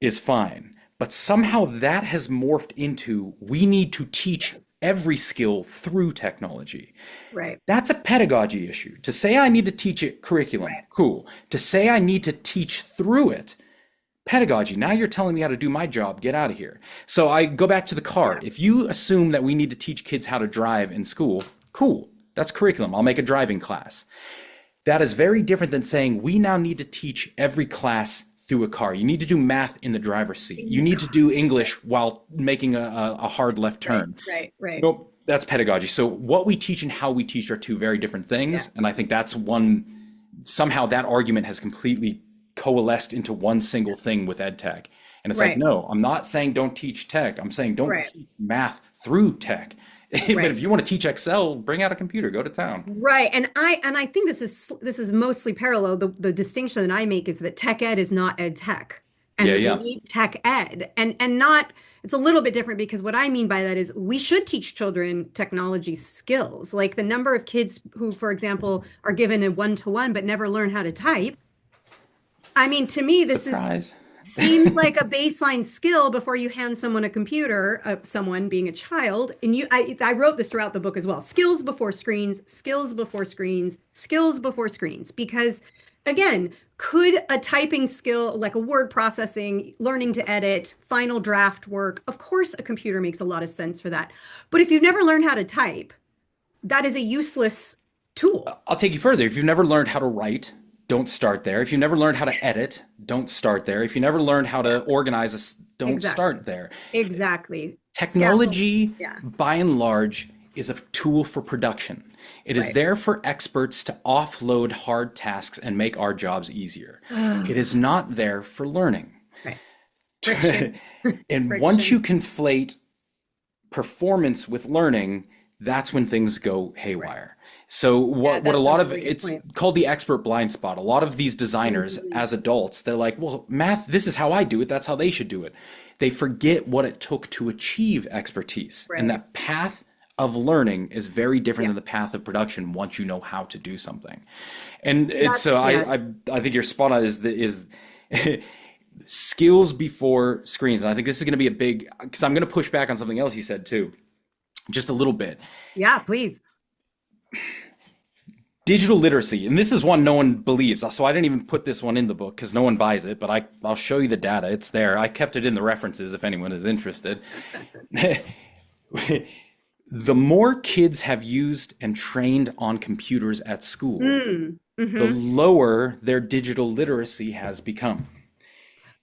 is fine, but somehow that has morphed into we need to teach every skill through technology. Right. That's a pedagogy issue. To say I need to teach it curriculum, Right. cool. To say I need to teach through it, pedagogy. Now you're telling me how to do my job. Get out of here. So I go back to the car. Yeah. If you assume that we need to teach kids how to drive in school, cool. That's curriculum. I'll make a driving class. That is very different than saying we now need to teach every class through a car. You need to do math in the driver's seat. In You the need to car. do English while making a hard left Right. turn. Right. Right. Nope, that's pedagogy. So what we teach and how we teach are two very different Yeah. things. And I think that's one, somehow that argument has completely coalesced into one single thing with ed tech. And it's like, Right. no, I'm not saying don't teach tech. I'm saying don't Right. teach math through tech. But Right. if you want to teach Excel, bring out a computer, go to town. Right. And I think this is mostly parallel. The distinction that I make is that tech ed is not ed tech, and Yeah, that we yeah. need tech ed. And not it's a little bit different because what I mean by that is we should teach children technology skills. Like the number of kids who, for example, are given a one-to-one but never learn how to type. I mean, to me, this is Surprise. seems like a baseline skill before you hand someone a computer, someone being a child. And I wrote this throughout the book as well. Skills before screens, skills before screens, skills before screens. Because again, could a typing skill like a word processing, learning to edit, final draft work? Of course, a computer makes a lot of sense for that. But if you've never learned how to type, that is a useless tool. I'll take you further. If you've never learned how to write, don't start there. If you've never learned how to edit, don't start there. If you never learned how to organize, don't Exactly. start there. Exactly. Scaffold. Technology, Yeah. by and large, is a tool for production. It is Right. there for experts to offload hard tasks and make our jobs easier. It is not there for learning. Right. Friction. And once Friction. you conflate performance with learning, that's when things go Right. haywire. So Yeah, what a that's a lot of really good it's point. called the expert blind spot. A lot of these designers Mhm. as adults, they're like, well, math, this is how I do it. That's how they should do it. They forget what it took to achieve expertise. And Right. that path of learning is very different Yeah. than the path of production once you know how to do something. And it's That, so yeah. I think your spot on is skills before screens. And I think this is going to be a big because I'm going to push back on something else you said too, just a little bit. Yeah, please. Digital literacy, and this is one no one believes. So I didn't even put this one in the book because no one buys it, but I'll show you the data. It's there. I kept it in the references if anyone is interested. The more kids have used and trained on computers at school, Mm. the Hmm. lower their digital literacy has become.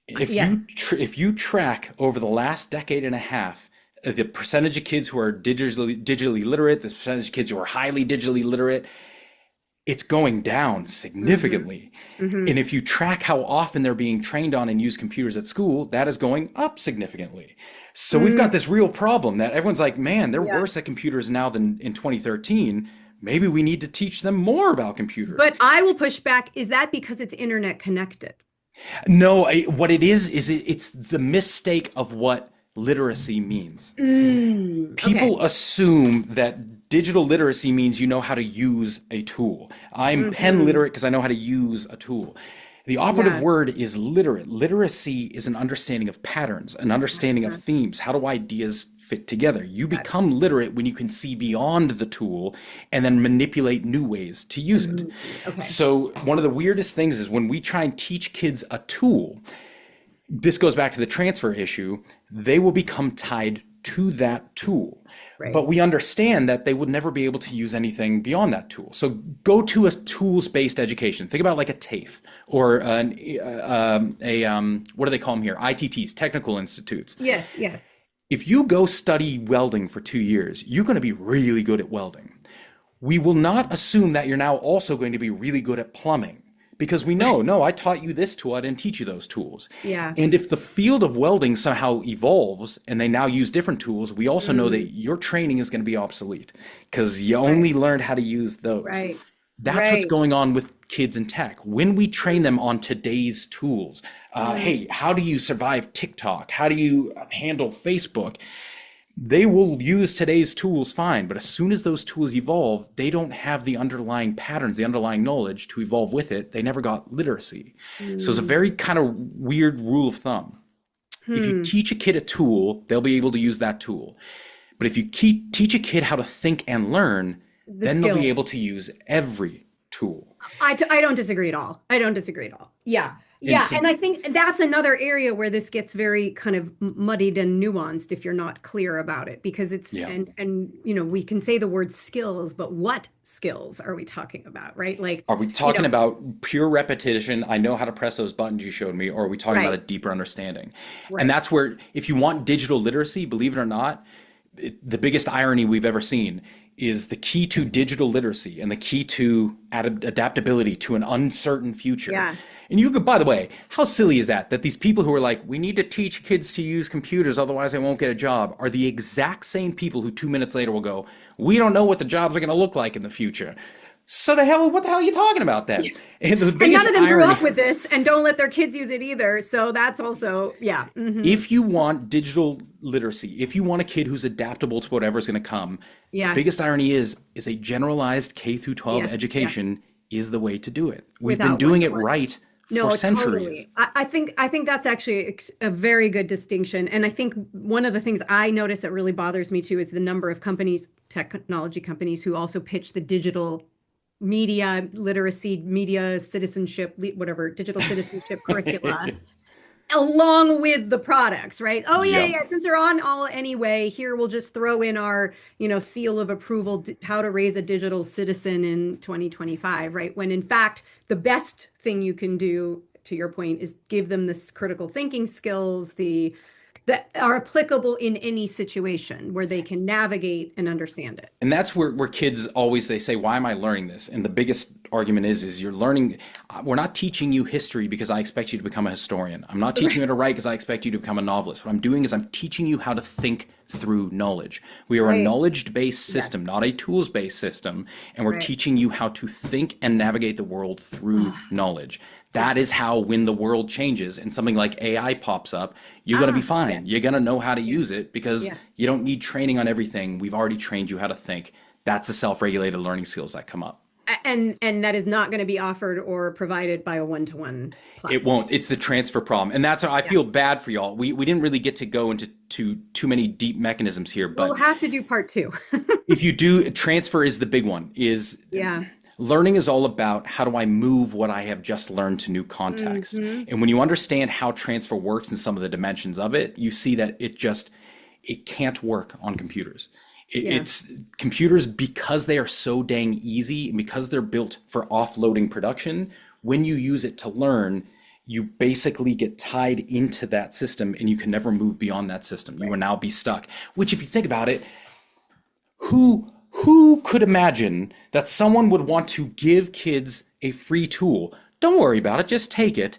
Yeah. If you track over the last decade and a half, the percentage of kids who are digitally literate, the percentage of kids who are highly digitally literate, it's going down Hmm. significantly. Hmm. And if you track how often they're being trained on and use computers at school, that is going up significantly. So we've Mm. got this real problem that everyone's like, man, they're Yeah. worse at computers now than in 2013. maybe we need to teach them more about computers. But I will push back. Is that because it's internet connected? No, what it is it's the mistake of what literacy means. Okay. People assume that digital literacy means you know how to use a tool. I'm pen Hmm. literate because I know how to use a tool. The operative Yeah. word is literate. Literacy is an understanding of patterns, an understanding of Uh-huh. themes. How do ideas fit together? You Got become literate when you can see beyond the tool and then manipulate new ways to it. use it. Okay. So, one of the weirdest things is when we try and teach kids a tool, this goes back to the transfer issue, they will become tied to that tool. Right. But we understand that they would never be able to use anything beyond that tool. So go to a tools-based education. Think about like a TAFE or what do they call them here? ITTs, technical institutes. Yes. Yes. If you go study welding for 2 years, you're going to be really good at welding. We will not assume that you're now also going to be really good at plumbing because we know, no, I taught you this tool, I didn't teach you those tools. Yeah. And if the field of welding somehow evolves and they now use different tools, we also know that your training is going to be obsolete because you Right. only learned how to use those. Right. That's what's Right. going on with kids in tech. When we train them on today's tools, hey, how do you survive TikTok? How do you handle Facebook? They will use today's tools fine, but as soon as those tools evolve, they don't have the underlying patterns, the underlying knowledge to evolve with it. They never got literacy. So it's a Mm. very kind of weird rule of thumb. If you Hmm. teach a kid a tool, they'll be able to use that tool. But if you teach a kid how to think and learn, The then they'll be skill. able to use every tool. I don't disagree at all. I don't disagree at all. Yeah. And Yeah. so And I think that's another area where this gets very kind of muddied and nuanced if you're not clear about it, because it's, yeah. and, we can say the word skills, but what skills are we talking about, right? Like, Are we you talking know, about pure repetition? I know how to press those buttons you showed me, or are we talking about a right, deeper understanding? And right. that's where, if you want digital literacy, believe it or not, the biggest irony we've ever seen is the key to digital literacy and the key to adaptability to an uncertain future. Yeah. And you could, by the way, how silly is that? That these people who are like, we need to teach kids to use computers, otherwise they won't get a job, are the exact same people who 2 minutes later will go, we don't know what the jobs are going to look like in the future. So what the hell are you talking about then? And the And none biggest of them grew irony, up with this and don't let their kids use it either. So that's also, yeah. if you want digital literacy, if you want a kid who's adaptable to whatever's going to come, Yeah. biggest irony is a generalized K through 12 Yeah. Yeah. education is the way to do it. We've been Without one doing to it one. right for No, centuries. totally. I think that's actually a very good distinction. And I think one of the things I notice that really bothers me too is the number of companies, technology companies, who also pitch the digital media literacy, media citizenship, whatever, digital citizenship curricula along with the products, right? Oh yeah, Yep. yeah. Since they're on all anyway, here we'll just throw in our, seal of approval, how to raise a digital citizen in 2025, right? When in fact, the best thing you can do, to your point, is give them this critical thinking skills, that are applicable in any situation where they can navigate and understand it. And that's where kids always they say, why am I learning this? And the biggest argument is you're learning, we're not teaching you history because I expect you to become a historian. I'm not teaching you to write because I expect you to become a novelist. What I'm doing is I'm teaching you how to think through knowledge. We are a Right. knowledge-based Yes. system, not a tools-based system, and we're Right. teaching you how to think and navigate the world through knowledge. That is how, when the world changes and something like AI pops up, you're going to be Yeah. fine. You're going to know how to use it because Yeah. you don't need training on everything. We've already trained you how to think. That's the self-regulated learning skills that come up. And that is not going to be offered or provided by a one-to-one It platform. won't. It's the transfer problem. And that's how I Yeah. feel bad for y'all. We didn't really get to go into too many deep mechanisms here, We'll but have to do part two. if you do, transfer is the big one. Is Yeah. learning is all about how do I move what I have just learned to new contexts. And when you understand how transfer works and some of the dimensions of it, you see that it can't work on computers. Yeah. It's computers, because they are so dang easy and because they're built for offloading production. When you use it to learn, you basically get tied into that system and you can never move beyond that system. You will now be stuck. Which, if you think about it, who could imagine that someone would want to give kids a free tool? Don't worry about it, just take it.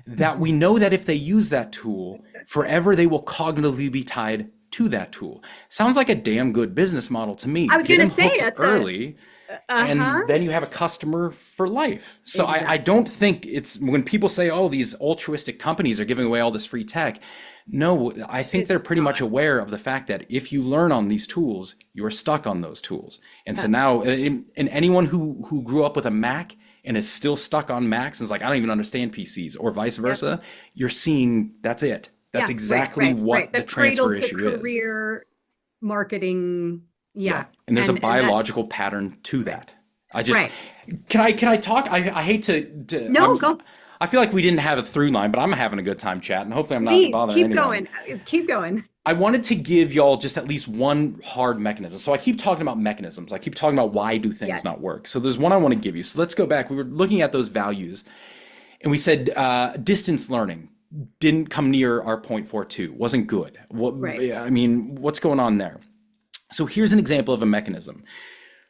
That we know that if they use that tool, forever they will cognitively be tied to that tool. Sounds like a damn good business model to me. I was Get going them to say hooked that's early. Uh-huh. and then you have a customer for life. So I Exactly. don't think it's when people say, oh, these altruistic companies are giving away all this free tech. No, I think they're It's pretty much not. aware of the fact that if you learn on these tools, you're stuck on those tools. And so Yeah. now, and anyone who grew up with a Mac and is still stuck on Macs and is like, I don't even understand PCs, or vice Yep. versa, you're seeing that's it. That's Yeah. Right. exactly Right. Right. what The the transfer cradle to issue is. career marketing. Yeah. Yeah. And there's a And that, biological pattern to right. that. I just Right. can I talk? I hate to No, go. I feel like we didn't have a through line, but I'm having a good time chatting. Hopefully I'm not Please bothering keep anyone. going. Keep going. I wanted to give y'all just at least one hard mechanism. So I keep talking about mechanisms. I keep talking about why do things Yes. not work. So there's one I want to give you. So let's go back. We were looking at those values and we said distance learning didn't come near our 0.42, wasn't good. What, Right. I mean, what's going on there? So here's an example of a mechanism.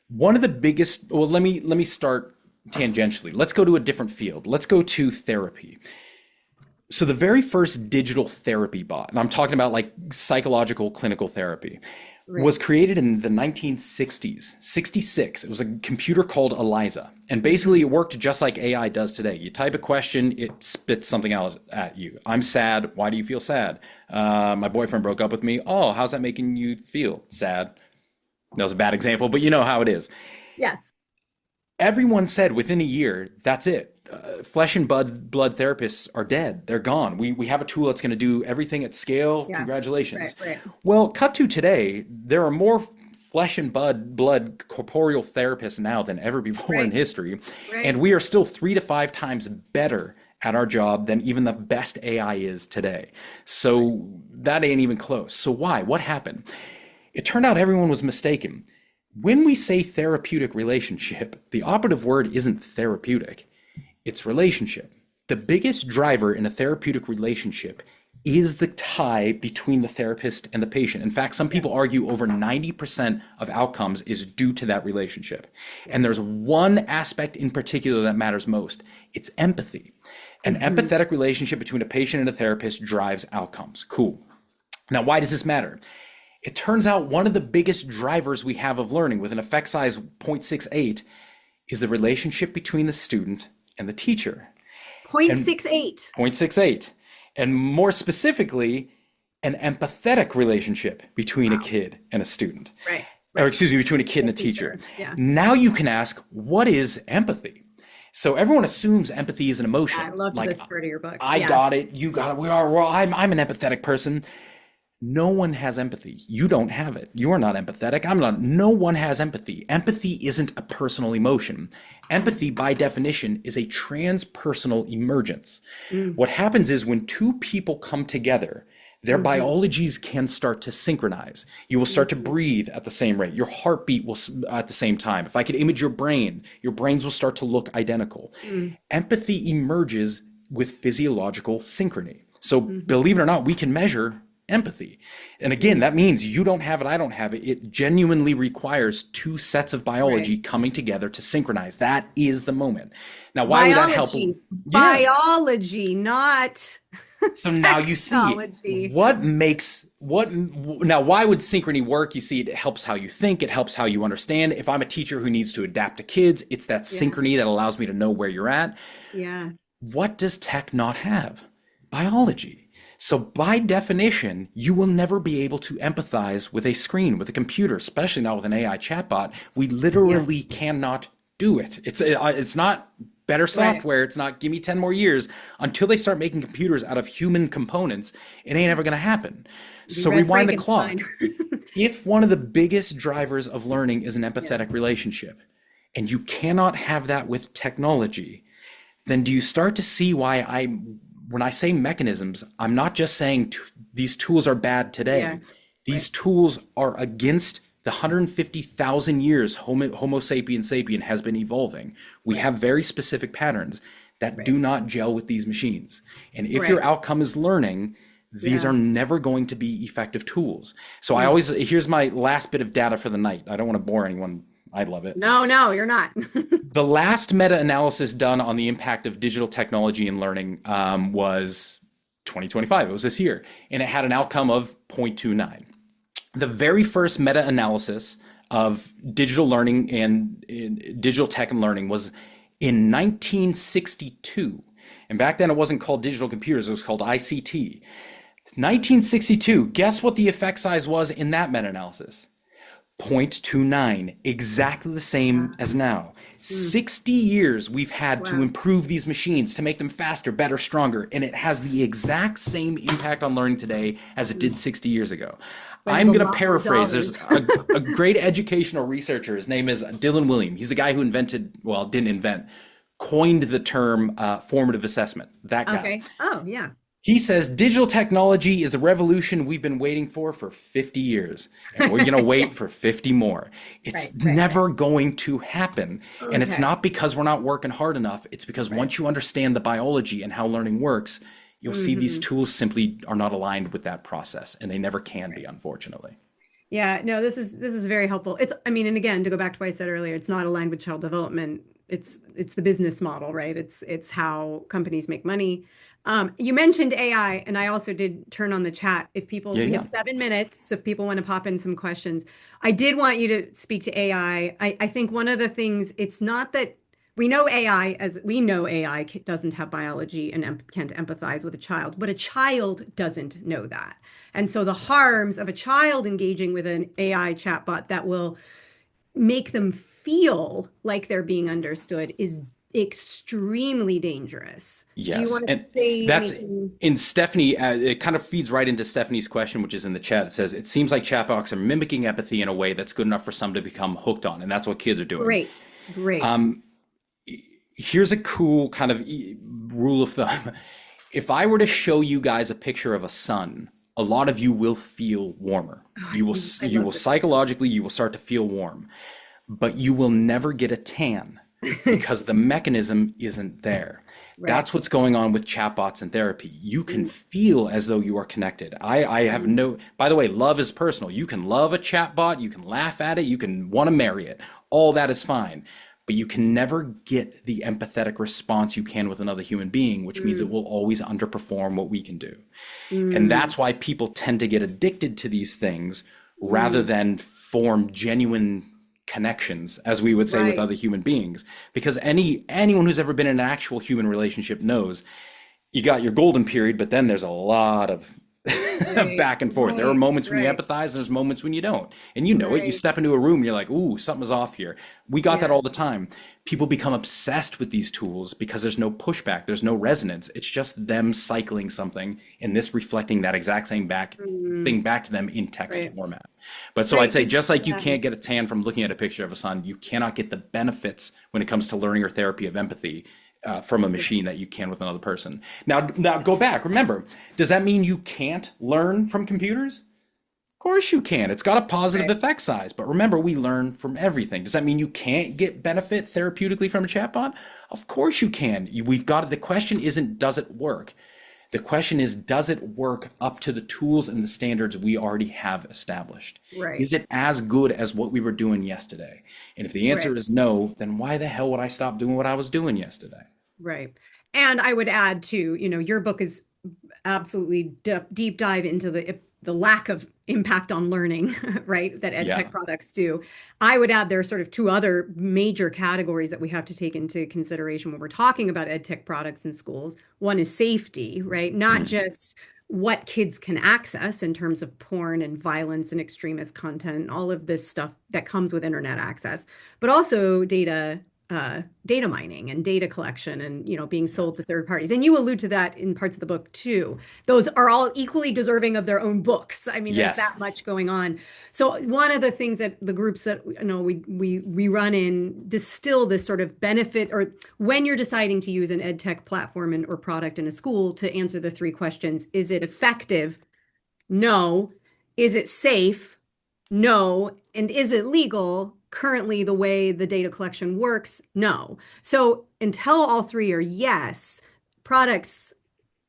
One of the biggest, well, let me start tangentially. Let's go to a different field. Let's go to therapy. So the very first digital therapy bot, and I'm talking about like psychological clinical therapy, Right. was created in the 1960s, 66. It was a computer called Eliza. And basically it worked just like AI does today. You type a question, it spits something else at you. I'm sad. Why do you feel sad? My boyfriend broke up with me. Oh, how's that making you feel? Sad. That was a bad example, but you know how it is. Yes. Everyone said within a year, that's it. Flesh and blood therapists are dead. They're gone. We have a tool that's going to do everything at scale. Yeah. Right. Congratulations. Right. Well, cut to today, there are more flesh and blood corporeal therapists now than ever before in Right. history, and Right. we are still 3 to 5 times better at our job than even the best AI is today. So that ain't even close. So why? What happened? It turned out everyone was mistaken. When we say therapeutic relationship, the operative word isn't therapeutic, it's relationship. The biggest driver in a therapeutic relationship is the tie between the therapist and the patient. In fact, some Yeah. people argue over 90% of outcomes is due to that relationship. Yeah. And there's one aspect in particular that matters most. It's empathy. An Hmm. empathetic relationship between a patient and a therapist drives outcomes. Cool. Now, why does this matter? It turns out one of the biggest drivers we have of learning with an effect size 0.68 is the relationship between the student and the teacher. Point And six eight. 0.68. And more specifically, an empathetic relationship between a Wow. kid and a student. Right. Or Right. excuse me, between a kid and The a teacher. teacher. Yeah. Now you can ask, what is empathy? So everyone assumes empathy is an I emotion. loved Like, this part of your book. I Yeah. got it, you got it, I'm an empathetic person. No one has empathy. You don't have it. You are not empathetic. I'm not. No one has empathy. Empathy isn't a personal emotion. Empathy, by definition, is a transpersonal emergence. Mm. What happens is when two people come together, their Hmm. biologies can start to synchronize. You will start to Hmm. breathe at the same rate. Your heartbeat will at the same time. If I could image your brains will start to look identical. Mm. Empathy emerges with physiological synchrony. So Hmm. believe it or not, we can measure empathy. And again, Mm. that means you don't have it, I don't have it. It genuinely requires two sets of Right. biology coming together to synchronize. That is the moment. Now, why would that help? Biology. Yeah. Biology, not So now you see technology. what makes what now why would synchrony work? You see, it helps how you think, it helps how you understand. If I'm a teacher who needs to adapt to kids, it's that Yeah. synchrony that allows me to know where you're at. Yeah. What does tech not have? Biology. So by definition, you will never be able to empathize with a screen, with a computer, especially not with an AI chatbot. We Yeah. literally cannot do it. It's not better Right. software. It's not give me 10 more years. Until they start making computers out of human components, it ain't ever going to happen. You So read rewind the Frankenstein. clock. If one of the biggest drivers of learning is an Yeah. empathetic relationship, and you cannot have that with technology, then do you start to see why when I say mechanisms, I'm not just saying these tools are bad Yeah. today. Right. These tools are against the 150,000 years Homo sapiens sapien has been evolving. We Right. have very specific patterns that Right. do not gel with these machines. And if your Right. outcome is learning, these Yeah. are never going to be effective tools. So Mm. here's my last bit of data for the night. I don't want to bore anyone. I love it. No, no, you're not. The last meta-analysis done on the impact of digital technology in learning was 2025. It was this year, and it had an outcome of 0.29. The very first meta-analysis of digital learning and digital tech and learning was in 1962. And back then it wasn't called digital computers, it was called ICT. 1962, guess what the effect size was in that meta-analysis? 0.29, exactly the same as now. Mm. 60 years we've had to Wow. improve these machines to make them faster, better, stronger, and it has the exact same impact on learning today as it did Mm. 60 years ago. But have I'm a going to lot more paraphrase. There's dollars. a great educational researcher. His name is Dylan William. He's the guy who invented, well, didn't invent, coined the term formative assessment. That guy. Okay. Oh, yeah. He says digital technology is the revolution we've been waiting for 50 years, and we're going to Yeah. wait for 50 more. It's Right, right, right. never going to happen. And it's Okay. not because we're not working hard enough. It's because Right. once you understand the biology and how learning works, you'll see these Hmm. tools simply are not aligned with that process, and they never can be, Right. unfortunately. Yeah, no, this is very helpful. It's, I mean, and again, to go back to what I said earlier, it's not aligned with child development. It's the business model, right? It's how companies make money. You mentioned AI, and I also did turn on the chat. If people, Yeah, we have yeah. 7 minutes, so if people want to pop in some questions, I did want you to speak to AI. I think one of the things, it's not that we know AI, as we know AI doesn't have biology and can't empathize with a child, but a child doesn't know that. And so the harms of a child engaging with an AI chatbot that will make them feel like they're being understood is extremely dangerous. Do you Yes, want to and say that's anything? in Stephanie. It kind of feeds right into Stephanie's question, which is in the chat. It says it seems like chatbots are mimicking empathy in a way that's good enough for some to become hooked on, and that's what kids are doing. Great, great. Here's a cool kind of rule of thumb. If I were to show you guys a picture of a sun, a lot of you will feel warmer. Oh, I You will love this. psychologically you will start to feel warm, but you will never get a tan because the mechanism isn't there. Right. That's what's going on with chatbots and therapy. You can Mm, feel as though you are connected. I have mm, no, by the way, love is personal. You can love a chatbot, you can laugh at it, you can want to marry it. All that is fine. But you can never get the empathetic response you can with another human being, which means it mm, will always underperform what we can do. And mm, that's why people tend to get addicted to these things rather mm. than form genuine connections, as we would say with Right, other human beings. Because anyone who's ever been in an actual human relationship knows you got your golden period, but then there's a lot of right, back and forth. There are right, moments when you right, empathize, and there's moments when you don't. And you know it. You right. step into a room and you're like, ooh, something's off here. We got that Yeah. all the time. People become obsessed with these tools because there's no pushback, there's no resonance. It's just them cycling something and this reflecting that exact same Mm, thing back to them in text right, format. But so I'd right. say just like you Yeah. can't get a tan from looking at a picture of a sun, you cannot get the benefits when it comes to learning or therapy of empathy from a machine that you can with another person. Now go back. Remember, does that mean you can't learn from computers? Of course you can. It's got a positive Right. effect size. But remember, we learn from everything. Does that mean you can't get benefit therapeutically from a chatbot? Of course you can. We've got the question isn't does it work? The question is, does it work up to the tools and the standards we already have established? Right. Is it as good as what we were doing yesterday? And if the Right. answer is no, then why the hell would I stop doing what I was doing yesterday? Right. And I would add too, your book is absolutely deep dive into the lack of impact on learning, right, that ed tech Yeah. products do. I would add there are sort of two other major categories that we have to take into consideration when we're talking about ed tech products in schools. One is safety, right? Not Mm. just what kids can access in terms of porn and violence and extremist content, and all of this stuff that comes with internet access, but also data mining and data collection and being Yeah. sold to third parties. And you allude to that in parts of the book too. Those are all equally deserving of their own books. I mean, there's Yes. that much going on. So one of the things that the groups that we run in distill this sort of benefit, or when you're deciding to use an ed tech platform or product in a school, to answer the three questions: is it effective? No. Is it safe? No. And is it legal? Currently, the way the data collection works, no. So until all three are yes, products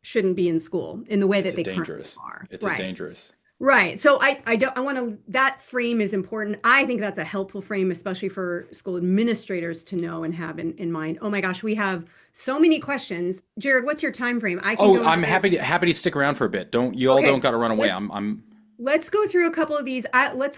shouldn't be in school in the way It's that a they currently dangerous. are. It's a Right. dangerous. Right. So I don't I want to, that frame is important. I think that's a helpful frame, especially for school administrators to know and have in mind. Oh my gosh, we have so many questions. Jared, what's your time frame? I can Oh, go I'm another. happy to stick around for a bit. Don't you all don't Okay. got to run away. Let's I'm. let's go through a couple of these.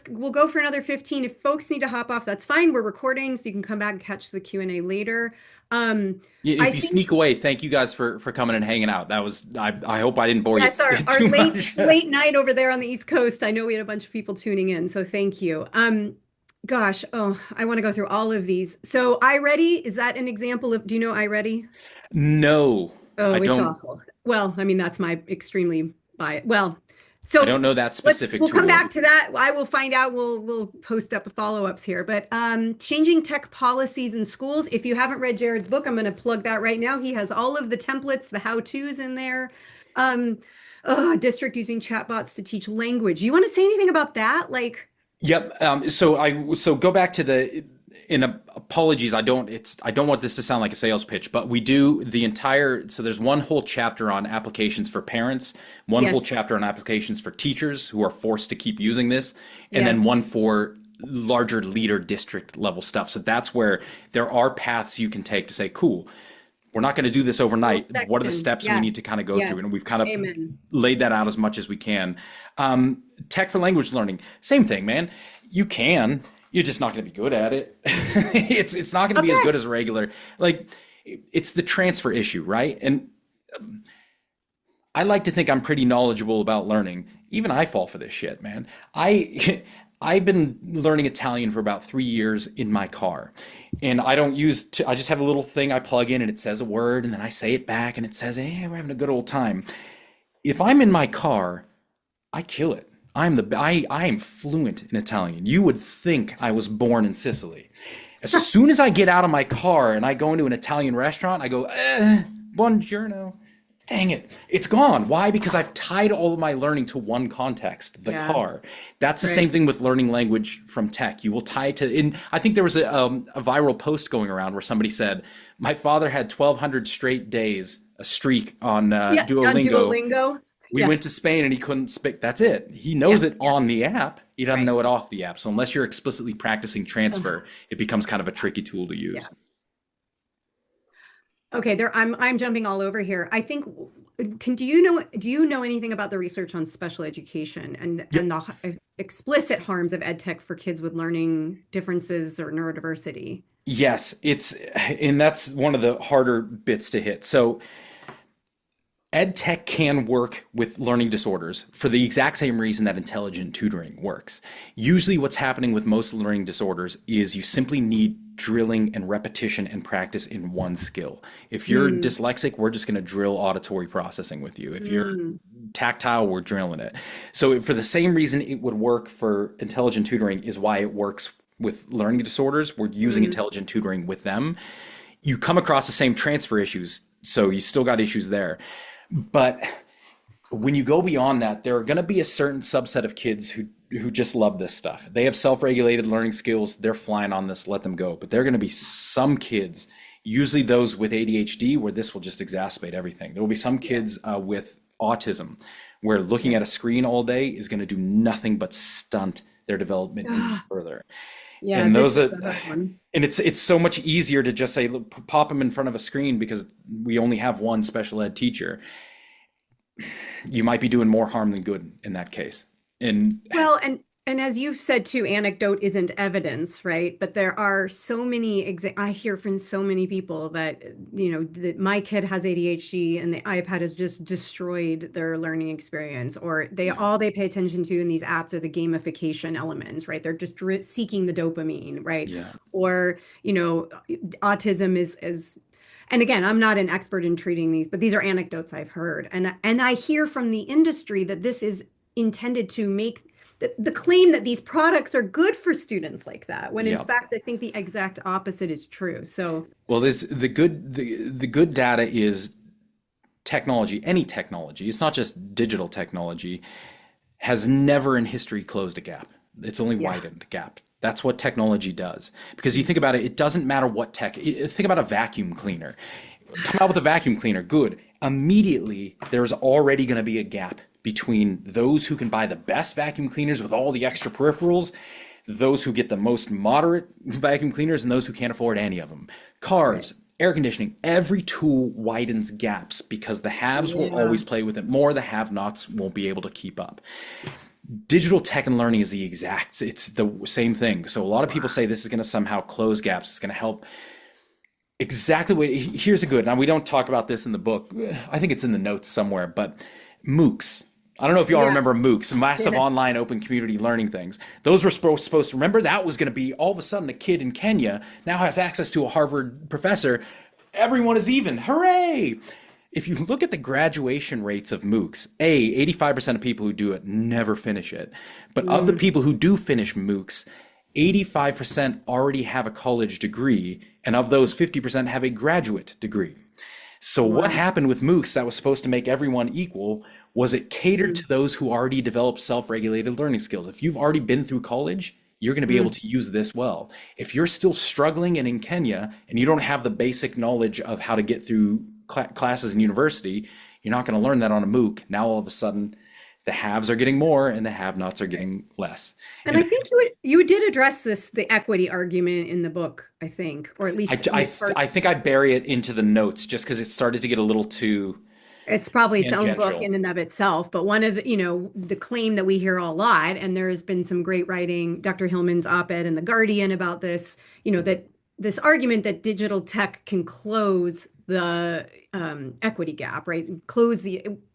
We'll go for another 15. If folks need to hop off, that's fine. We're recording, so you can come back and catch the Q&A later. I If you think sneak away, thank you guys for coming and hanging out. That was I hope I didn't bore you yes, our too much. late night over there on the East Coast. I know we had a bunch of people tuning in, so thank you. Gosh, oh, I want to go through all of these. So iReady, is that an example of, do you know iReady? No, I Oh, it's don't awful. Well, I mean, that's my extremely bias. Well, I so don't know that specific we'll come tool. back to that. I will find out. We'll post up follow-ups here. But changing tech policies in schools. If you haven't read Jared's book, I'm going to plug that right now. He has all of the templates, the how-tos in there. Um, district using chatbots to teach language. You want to say anything about that? Like, Yep. So go back to the in apologies. I don't want this to sound like a sales pitch, but we do the entire. So there's one whole chapter on applications for parents, one whole yes, chapter on applications for teachers who are forced to keep using this, and then yes. one for larger leader district level stuff. So that's where there are paths you can take to say, cool, we're not going to do this Whole overnight. What are the section. steps we Yeah, need to kind of go yeah. through? And we've kind of Amen. laid that out as much as we can. Tech for language learning, same thing, man. You can, you're just not going to be good at it. It's not going to be as Okay. good as regular. Like it's the transfer issue, right? And I like to think I'm pretty knowledgeable about learning. Even I fall for this shit, man. I I've been learning Italian for about 3 years in my car, and I don't use. I just have a little thing I plug in, and it says a word, and then I say it back, and it says, "Hey, we're having a good old time." If I'm in my car, I kill it. I am fluent in Italian. You would think I was born in Sicily. As soon as I get out of my car and I go into an Italian restaurant, I go, buongiorno. Dang it. It's gone. Why? Because I've tied all of my learning to one context, the Yeah, car. That's the same right. thing with learning language from tech. You will tie it to, in, I think there was a viral post going around where somebody said, my father had 1,200 straight days, a streak on Yeah, on Duolingo. Duolingo. We Yeah, went to Spain and he couldn't speak. That's it. He yeah, knows it yeah. on the app. He doesn't Right. know it off the app. So unless you're explicitly practicing transfer, Ugh, it becomes kind of a tricky tool to yeah. use. Okay, there I'm jumping all over here. I think can do you know anything about the research on special education and Yep. the explicit harms of ed tech for kids with learning differences or neurodiversity? Yes, and that's one of the harder bits to hit. So EdTech can work with learning disorders for the exact same reason that intelligent tutoring works. Usually, what's happening with most learning disorders is you simply need drilling and repetition and practice in one skill. If you're Mm, dyslexic, we're just going to drill auditory processing with you. If you're mm, tactile, we're drilling it. So, for the same reason it would work for intelligent tutoring, is why it works with learning disorders. We're using mm. intelligent tutoring with them. You come across the same transfer issues, so you still got issues there. But when you go beyond that, there are going to be a certain subset of kids who just love this stuff. They have self-regulated learning skills. They're flying on this, let them go. But there are going to be some kids, usually those with ADHD, where this will just exacerbate everything. There will be some Yeah, kids with autism, where looking yeah. at a screen all day is going to do nothing but stunt their development even Ah, further. yeah, And this those is are, the hard one. and it's so much easier to just say, look, pop them in front of a screen because we only have one special ed teacher. You might be doing more harm than good in that case. And Well, and as you've said too, anecdote isn't evidence, right? But there are so many I hear from so many people that that my kid has ADHD and the iPad has just destroyed their learning experience, or yeah, all they pay attention to in these apps are the gamification elements, right? They're just seeking the dopamine, right? yeah, Or, autism is and again, I'm not an expert in treating these, but these are anecdotes I've heard. And I hear from the industry that this is intended to make the claim that these products are good for students like that, when in yeah. fact, I think the exact opposite is true. So, Well, there's the good data is technology, any technology. It's not just digital technology. Has never in history closed a gap. It's only yeah. widened a gap. That's what technology does. Because you think about it, it doesn't matter what tech. Think about a vacuum cleaner. Come out with a vacuum cleaner, good. Immediately, there's already going to be a gap between those who can buy the best vacuum cleaners with all the extra peripherals, those who get the most moderate vacuum cleaners, and those who can't afford any of them. Right. Cars, air conditioning, every tool widens gaps because the haves will Yeah. always play with it more, the have nots won't be able to keep up. Digital tech and learning is it's the same thing. So a lot of people Wow. say this is going to somehow close gaps. It's going to help exactly what, here's a good, now we don't talk about this in the book. I think it's in the notes somewhere, but MOOCs. I don't know if y'all Yeah. remember MOOCs, massive online open community learning things. Those were supposed to, remember that was going to be all of a sudden a kid in Kenya now has access to a Harvard professor. Everyone is even. Hooray! If you look at the graduation rates of MOOCs, 85% of people who do it never finish it. But of the Mm, people who do finish MOOCs, 85% already have a college degree, and of those, 50% have a graduate degree. So what wow. happened with MOOCs that was supposed to make everyone equal was it catered Mm, to those who already developed self-regulated learning skills. If you've already been through college, you're going to be able mm. to use this well. If you're still struggling and in Kenya and you don't have the basic knowledge of how to get through classes in university, you're not going to learn that on a MOOC. Now all of a sudden, the haves are getting more and the have-nots are getting less. And And I think you did address this, the equity argument in the book, I think, or at I, least I, part. I think I bury it into the notes just because it started to get a little too It's probably its own book tangential. in and of itself, but one of the, the claim that we hear a lot, and there has been some great writing, Dr. Hillman's op-ed in The Guardian about this, that this argument that digital tech can close the equity gap, right? Close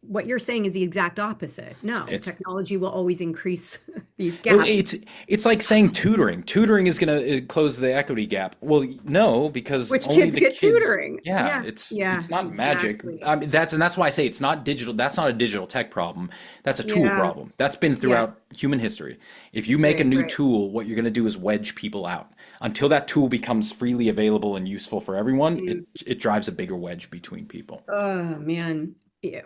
what you're saying is the exact opposite. No, It's technology will always increase these Well, gaps. it's like saying tutoring. Tutoring is going to close the equity gap. Well, no, because Which only kids the get kids. tutoring? Yeah, Yeah, it's yeah, not magic. exactly. I mean, that's why I say it's not digital. That's not a digital tech problem. That's a tool Yeah, problem. That's been yeah, throughout human history. If you make a right, new right. tool, what you're going to do is wedge people out. Until that tool becomes freely available and useful for everyone, it drives a bigger wedge between people. Oh man. Yeah.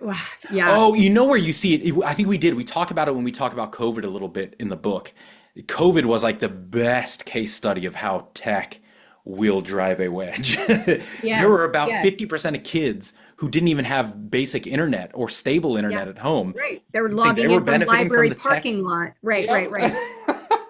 Yeah. Oh, you know where you see it? I think we did. We talk about it when we talk about COVID a little bit in the book. COVID was like the best case study of how tech will drive a wedge. There were Yes. about Yes. 50% of kids who didn't even have basic internet or stable Yeah. internet at home. Right. They were You think they logging were in from benefiting from library the tech? parking lot. Right, Yep. right, right.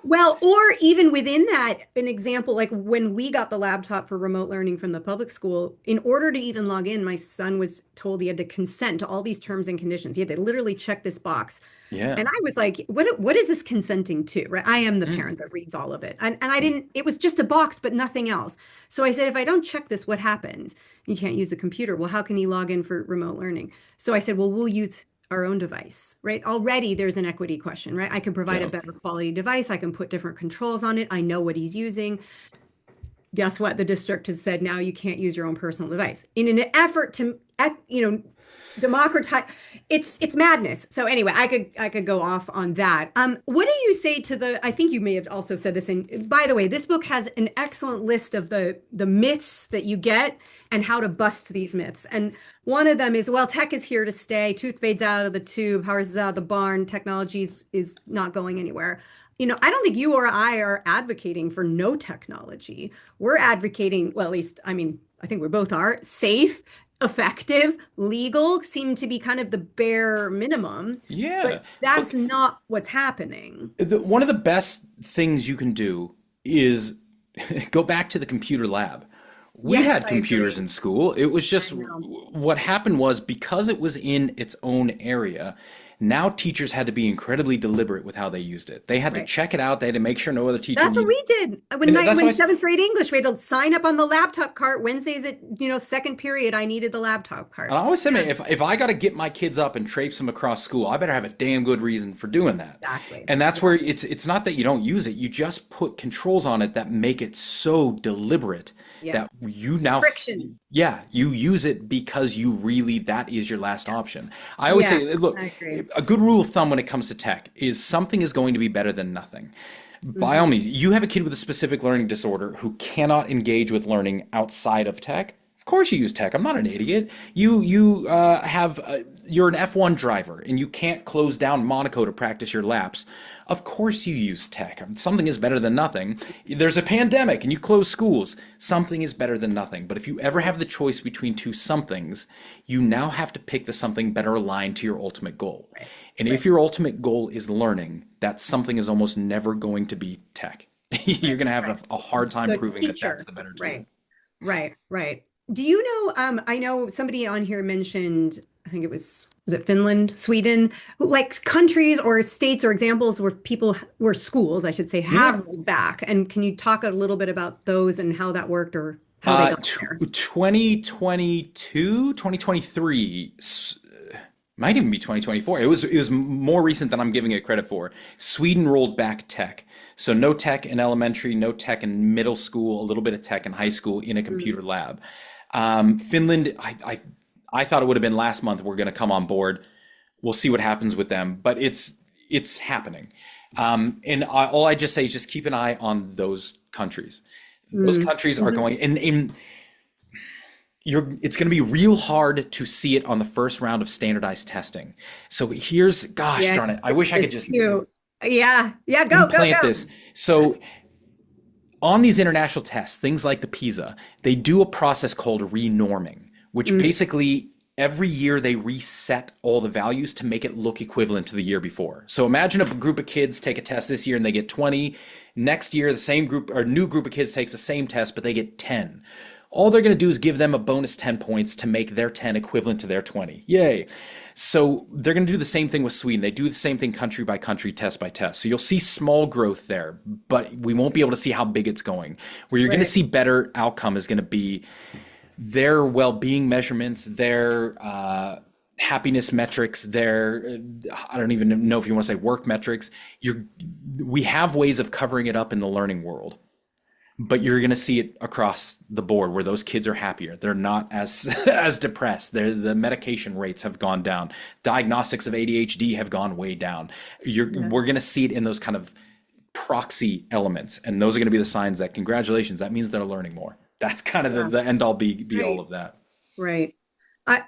Well, or even within that, an example like when we got the laptop for remote learning from the public school, in order to even log in, my son was told he had to consent to all these terms and conditions. He had to literally check this box. Yeah. And I was like, what is this consenting to? Right. I am the Mm. parent that reads all of it. And I didn't, it was just a box, but nothing else. So I said, if I don't check this, what happens? You can't use a computer. Well, how can he log in for remote learning? So I said, well, we'll use our own device, right? Already there's an equity question, right? I can provide a Yeah. better quality device. I can put different controls on it. I know what he's using. Guess what? The district has said now you can't use your own personal device in an effort to, democratize. It's madness. So anyway, I could go off on that. What do you say to the? I think you may have also said this. And by the way, this book has an excellent list of the myths that you get and how to bust these myths. And one of them is, well, tech is here to stay. Tooth fade's out of the tube. Horse is out of the barn. Technology is not going anywhere. I don't think you or I are advocating for no technology. We're advocating, well, at least, I mean, I think we both are safe, effective, legal seem to be kind of the bare minimum, Yeah. but that's Look, not what's happening. one of the best things you can do is go back to the computer lab. We Yes, had I computers agree. in school. It was I just know. what happened was because it was in its own area, now teachers had to be incredibly deliberate with how they used it. They had to Right. check it out. They had to make sure no other teacher That's what needed. we did. When And my that's why when seventh grade English, we had to sign up on the laptop cart. Wednesdays at, second period, I needed the laptop I cart. always say, Yeah, man, if I got to get my kids up and traipse them across school, I better have a damn good reason for doing that. exactly. And that's Yeah. where it's not that you don't use it. You just put controls on it that make it so deliberate Yeah. that you now, Friction. yeah, you use it because you really, that is your last option. I always Yeah, say, look, I agree. a good rule of thumb when it comes to tech is something is going to be better than nothing. By all Hmm. means, you have a kid with a specific learning disorder who cannot engage with learning outside of tech. Of course, you use tech. I'm not an idiot. You're an F1 driver and you can't close down Monaco to practice your laps. Of course, you use tech. Something is better than nothing. There's a pandemic and you close schools. Something is better than nothing. But if you ever have the choice between two somethings, you now have to pick the something better aligned to your ultimate goal. Right. And if Right. your ultimate goal is learning, that something is almost never going to be tech. You're Right. going to have Right. a hard time The proving that that's teacher. the better tool. Right. Right. Right. Do you know, I know somebody on here mentioned I think it was it Finland, Sweden, like countries or states or examples where where schools, I should say, have Yeah. rolled back. And can you talk a little bit about those and how that worked or how they got there? 2022, 2023, might even be 2024. It was more recent than I'm giving it credit for. Sweden rolled back tech. So no tech in elementary, no tech in middle school, a little bit of tech in high school in a Mm. computer lab. Finland, I thought it would have been last month. We're going to come on board. We'll see what happens with them, but it's happening. All I just say is just keep an eye on those countries. Those Mm. countries are Mhm. going, and it's going to be real hard to see it on the first round of standardized testing. So gosh Yeah, darn it, I wish I could this just too. Yeah, yeah, implant go. this. So on these international tests, things like the PISA, they do a process called renorming, which Mm. basically every year they reset all the values to make it look equivalent to the year before. So imagine a group of kids take a test this year and they get 20. Next year, the same group or new group of kids takes the same test, but they get 10. All they're going to do is give them a bonus 10 points to make their 10 equivalent to their 20. Yay. So they're going to do the same thing with Sweden. They do the same thing country by country, test by test. So you'll see small growth there, but we won't be able to see how big it's going. Where you're going to Right. see better outcome is going to be their well-being measurements, their happiness metrics, their I don't even know if you want to say work metrics. We have ways of covering it up in the learning world, but you're going to see it across the board where those kids are happier. They're not as as depressed. The medication rates have gone down. Diagnostics of ADHD have gone way down. Yeah. We're going to see it in those kind of proxy elements, and those are going to be the signs that congratulations, that means they're learning more. That's kind of Yeah. the end all be all Right. of that. Right. I,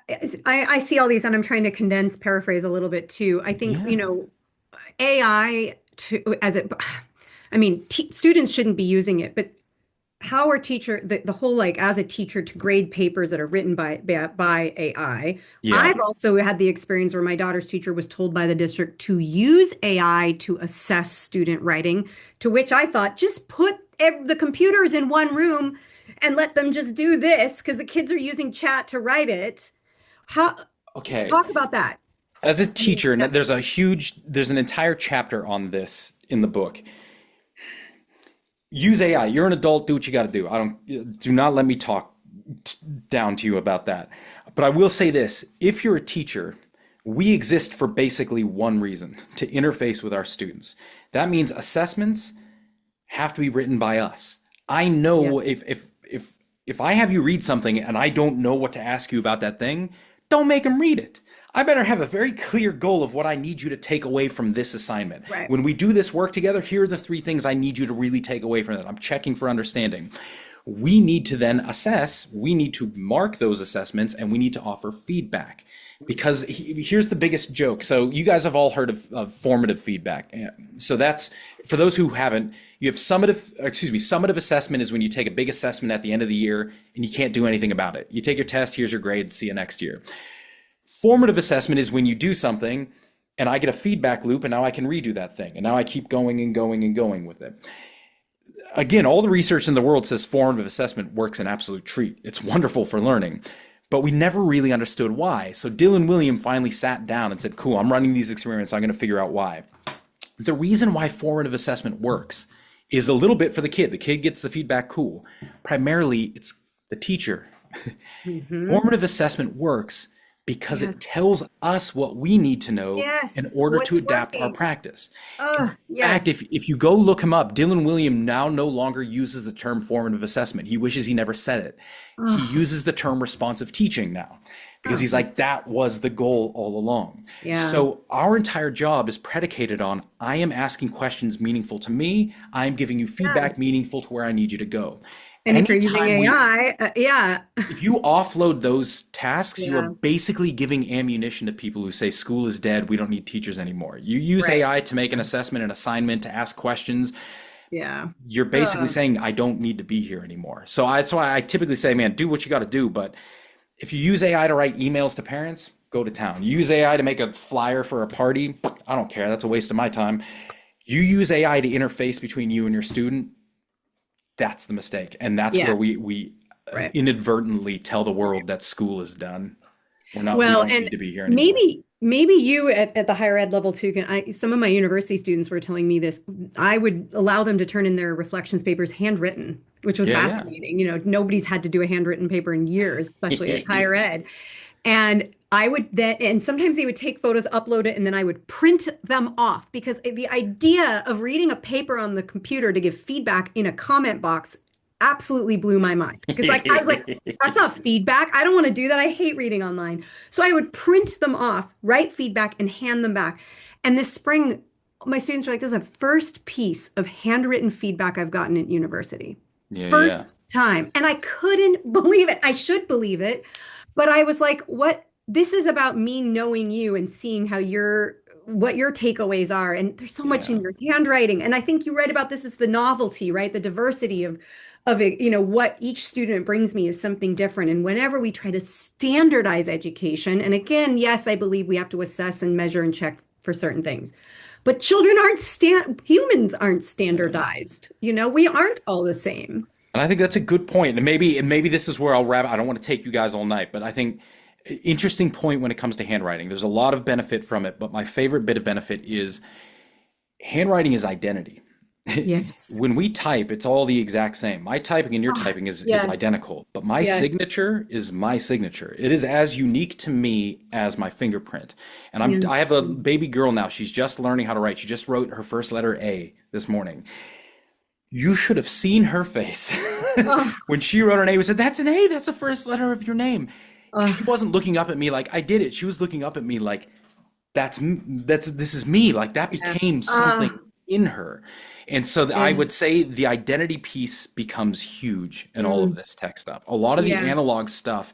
I see all these and I'm trying to condense, paraphrase a little bit too. I think, Yeah. AI to as it, I mean, t students shouldn't be using it, but how are the whole like as a teacher to grade papers that are written by AI. Yeah. I've also had the experience where my daughter's teacher was told by the district to use AI to assess student writing, to which I thought just put the computers in one room and let them just do this because the kids are using chat to write it. How Okay. talk about that? As a I mean, teacher, and yeah, there's an entire chapter on this in the book. Use AI. You're an adult, do what you got to do. Do not let me talk down to you about that. But I will say this, if you're a teacher, we exist for basically one reason, to interface with our students. That means assessments have to be written by us. I yeah, know if I have you read something and I don't know what to ask you about that thing, don't make them read it. I better have a very clear goal of what I need you to take away from this assignment. right. When we do this work together, here are the three things I need you to really take away from it. I'm checking for understanding. We need to then assess, we need to mark those assessments, and we need to offer feedback. Because here's the biggest joke. So you guys have all heard of formative feedback. So that's, for those who haven't, you have summative assessment is when you take a big assessment at the end of the year and you can't do anything about it. You take your test, here's your grade, see you next year. Formative assessment is when you do something and I get a feedback loop and now I can redo that thing. And now I keep going and going and going with it. Again, all the research in the world says formative assessment works an absolute treat. It's wonderful for learning, but we never really understood why. So Dylan William finally sat down and said, cool, I'm running these experiments. I'm going to figure out why. The reason why formative assessment works is a little bit for the kid. The kid gets the feedback, cool. Primarily, it's the teacher. Hmm. Formative assessment works because it Yes. tells us what we need to know in Yes. order to What's adapt our working? practice. Oh, In fact, yes. if you go look him up, Dylan William now no longer uses the term formative assessment. He wishes he never said it. He Oh, uses the term responsive teaching now because oh, he's like, that was the goal all along. yeah. So our entire job is predicated on I am asking questions meaningful to me. I am giving you Yeah. feedback meaningful to where I need you to go. And if you're using Anytime we AI, yeah. if you offload those tasks, you are Yeah. basically giving ammunition to people who say school is dead, we don't need teachers anymore. You use Right. AI to make an assessment, an assignment, to ask questions. Yeah. You're basically Oh, saying, I don't need to be here anymore. That's why I typically say, man, do what you got to do. But if you use AI to write emails to parents, go to town. You use AI to make a flyer for a party, I don't care. That's a waste of my time. You use AI to interface between you and your student, that's the mistake. And that's where yeah. we Right. inadvertently tell the world that school is done. We Well, don't need and to be here anymore. maybe you at the higher ed level too can some of my university students were telling me this. I would allow them to turn in their reflections papers handwritten, which was Yeah, yeah. fascinating. Nobody's had to do a handwritten paper in years, especially at higher ed. And I would then, and sometimes they would take photos, upload it, and then I would print them off because the idea of reading a paper on the computer to give feedback in a comment box absolutely blew my mind. Because like I was like, that's not feedback. I don't want to do that. I hate reading online. So I would print them off, write feedback, and hand them back. And this spring, my students were like, this is the first piece of handwritten feedback I've gotten at university. Yeah, yeah. First time. And I couldn't believe it. I should believe it. But I was like, what? This is about me knowing you and seeing what your takeaways are. And there's so much in Yeah. your handwriting. And I think you read about this as the novelty, right? The diversity of it, what each student brings me is something different. And whenever we try to standardize education, and again, yes, I believe we have to assess and measure and check for certain things. But humans aren't Yeah. standardized. We aren't all the same. And I think that's a good point. And maybe this is where I'll wrap. I don't want to take you guys all night, but I think interesting point when it comes to handwriting. There's a lot of benefit from it, but my favorite bit of benefit is handwriting is identity. Yes. When we type, it's all the exact same. My typing and your Ah, typing is yes. identical, but my Yes. signature is my signature. It is as unique to me as my fingerprint. And Yeah. I have a baby girl now. She's just learning how to write. She just wrote her first letter A this morning. You should have seen her face Oh, when she wrote her name. We said, "That's an A. That's the first letter of your name." She oh, wasn't looking up at me like I did it. She was looking up at me like this is me. Like that yeah. became something Ah, in her. And so I yeah. would say the identity piece becomes huge in all of Mm, this tech stuff. A lot of the yeah. analog stuff,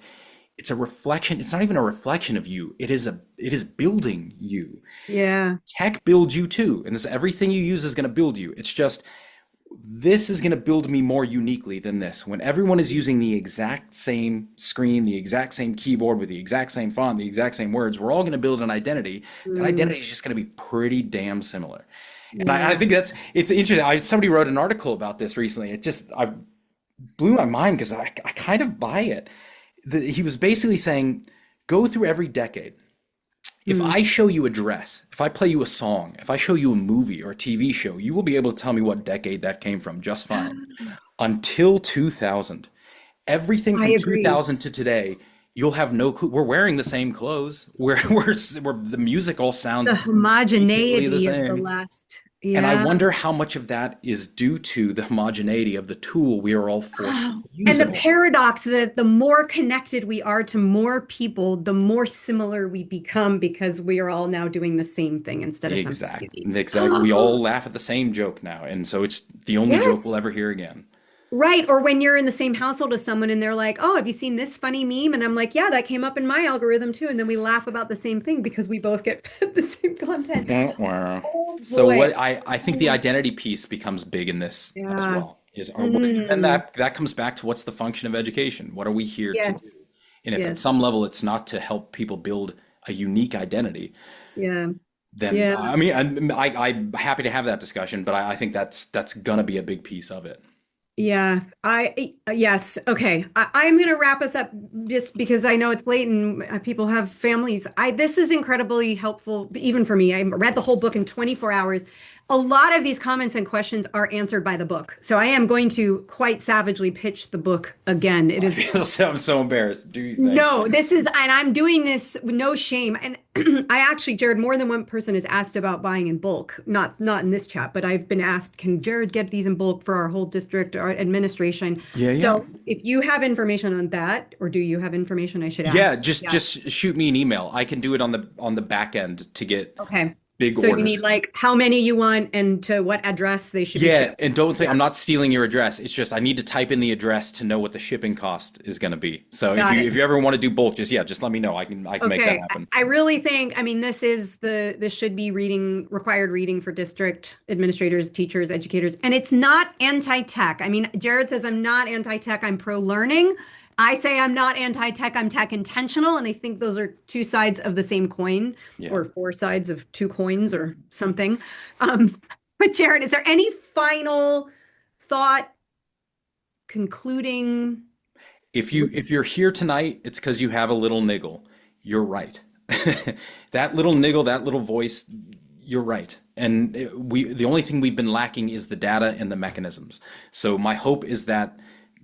it's a reflection. It's not even a reflection of you. It is building you. Yeah. Tech builds you too. And this everything you use is going to build you. It's just this is going to build me more uniquely than this. When everyone is using the exact same screen, the exact same keyboard with the exact same font, the exact same words, we're all going to build an identity. That Mm, identity is just going to be pretty damn similar. And I yeah. think it's interesting. Somebody wrote an article about this recently. I blew my mind because I kind of buy it. He was basically saying, go through every decade. If Mm. I show you a dress, if I play you a song, if I show you a movie or a TV show, you will be able to tell me what decade that came from just fine. Until 2000. Everything I from agree. 2000 to today, you'll have no clue. We're wearing the same clothes. The music all The sounds basically the homogeneity of the same. last. And I Yeah. wonder how much of that is due to the homogeneity of the tool we are all forced to Oh, use and it the all. paradox that the more connected we are to more people, the more similar we become because we are all now doing the same thing instead of something Exactly. unique. Exactly. We all laugh at the same joke now, and so it's the only joke we'll Yes. ever hear again. Right. Or when you're in the same household as someone and they're like, oh, have you seen this funny meme? And I'm like, yeah, that came up in my algorithm too. And then we laugh about the same thing because we both get fed the same content. Wah, wah. Oh So boy. what I think the identity piece becomes big in this as Yeah. well. And then Mm. that comes back to what's the function of education? What are we here to do? Yes. And if at Yes. some level it's not to help people build a unique identity, Yeah. then Yeah. I mean I'm happy to have that discussion, but I think that's gonna be a big piece of it. Yeah, yes. Okay. I'm going to wrap us up just because I know it's late and people have families. This is incredibly helpful, even for me. I read the whole book in 24 hours. A lot of these comments and questions are answered by the book. So I am going to quite savagely pitch the book again. It I is feel so, I'm so embarrassed. Do you think? no, this is, and I'm doing this with no shame. And I actually, Jared, more than one person has asked about buying in bulk. Not in this chat, but I've been asked, can Jared get these in bulk for our whole district or administration? Yeah, yeah. So if you have information on that, or do you have information I should Yeah, ask? just Yeah. just shoot me an email. I can do it on the back end to get Okay. big So you need orders. like how many you want and to what address they should be Yeah, shipped. and don't think Yeah. I'm not stealing your address. It's just I need to type in the address to know what the shipping cost is going to be. So Got if it. you ever want to do bulk, just let me know. I can make that Okay, happen. I really think, I mean, this should be required reading for district administrators, teachers, educators, and it's not anti-tech. I mean, Jared says I'm not anti-tech, I'm pro-learning. I say I'm not anti-tech, I'm tech intentional, and I think those are two sides of the same coin, Yeah. or four sides of two coins, or something. Um, but Jared, is there any final thought concluding? If you're here tonight, it's because you have a little niggle. you're right. That little niggle, that little voice, you're right. And the only thing we've been lacking is the data and the mechanisms. So my hope is that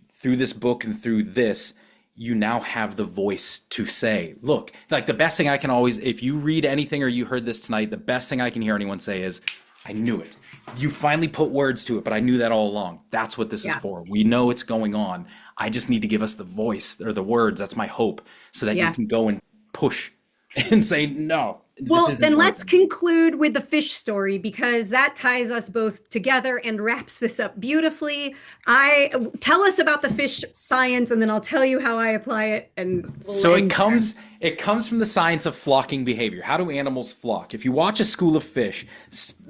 through this book and through this, you now have the voice to say, look, like the best thing I can always, if you read anything or you heard this tonight, the best thing I can hear anyone say is, I knew it. You finally put words to it, but I knew that all along. That's what this is Yeah. for. We know it's going on. I just need to give us the voice or the words. That's my hope, so that you Yeah. can go and push and say, no, this Well, isn't then let's working. conclude with the fish story because that ties us both together and wraps this up beautifully. I tell us about the fish science and then I'll tell you how I apply it and we'll So end there. it comes from the science of flocking behavior. How do animals flock? If you watch a school of fish,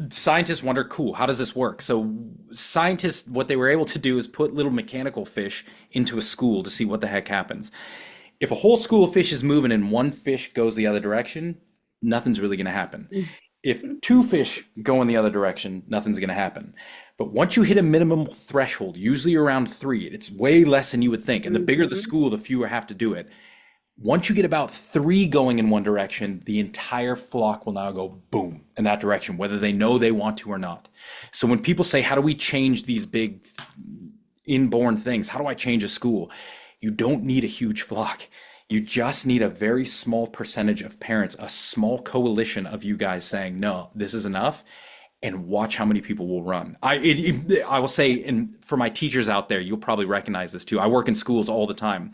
scientists wonder, cool, how does this work? So scientists, what they were able to do is put little mechanical fish into a school to see what the heck happens. If a whole school of fish is moving and one fish goes the other direction, nothing's really going to happen. If two fish go in the other direction, nothing's going to happen. But once you hit a minimum threshold, usually around three, it's way less than you would think. And the bigger the Mhm. school, the fewer have to do it. Once you get about three going in one direction, the entire flock will now go boom in that direction, whether they know they want to or not. So when people say, how do we change these big inborn things? How do I change a school? You don't need a huge flock. You just need a very small percentage of parents, a small coalition of you guys saying, no, this is enough, and watch how many people will run. I will say, and for my teachers out there, you'll probably recognize this too. I work in schools all the time.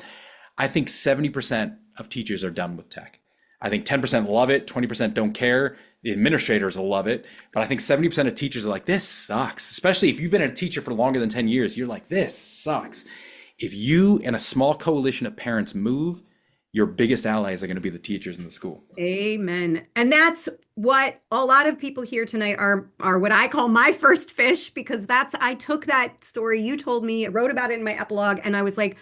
I think 70% of teachers are done with tech. I think 10% love it, 20% don't care. The administrators will love it. But I think 70% of teachers are like, this sucks. Especially if you've been a teacher for longer than 10 years, you're like, this sucks. If you and a small coalition of parents move, your biggest allies are going to be the teachers in the school. Amen. And that's what a lot of people here tonight are what I call my first fish because that's I took that story you told me, I wrote about it in my epilogue, and I was like,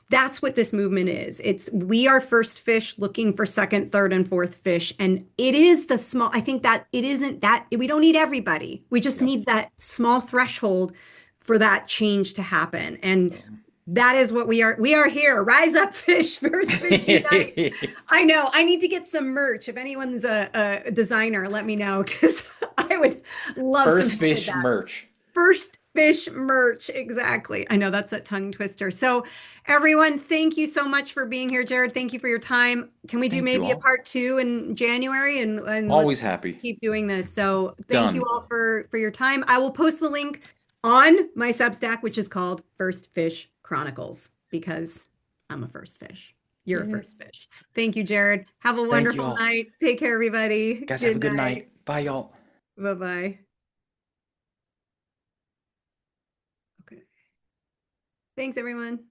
that's what this movement is. It's we are first fish looking for second, third, and fourth fish. And it is the small, I think that it isn't that we don't need everybody. We just Yep. need that small threshold for that change to happen. And Um, that is what we are. We are here. Rise up, fish, first fish unite. I know. I need to get some merch. If anyone's a designer, let me know because I would love some First help with fish that. merch. First fish merch. Exactly. I know that's a tongue twister. So, everyone, thank you so much for being here, Jared. Thank you for your time. Can we do Thank you maybe a all. part two in January and Always let's happy. keep doing this. So, thank you Done. all for your time. I will post the link on my Substack, which is called First Fish Chronicles, because I'm a first fish. You're a Yeah. first fish. Thank you, Jared. Have a Thank you wonderful all. night. Take care, everybody. Guys, have a Good good night. night. Bye, y'all. Bye bye. Okay. Thanks, everyone.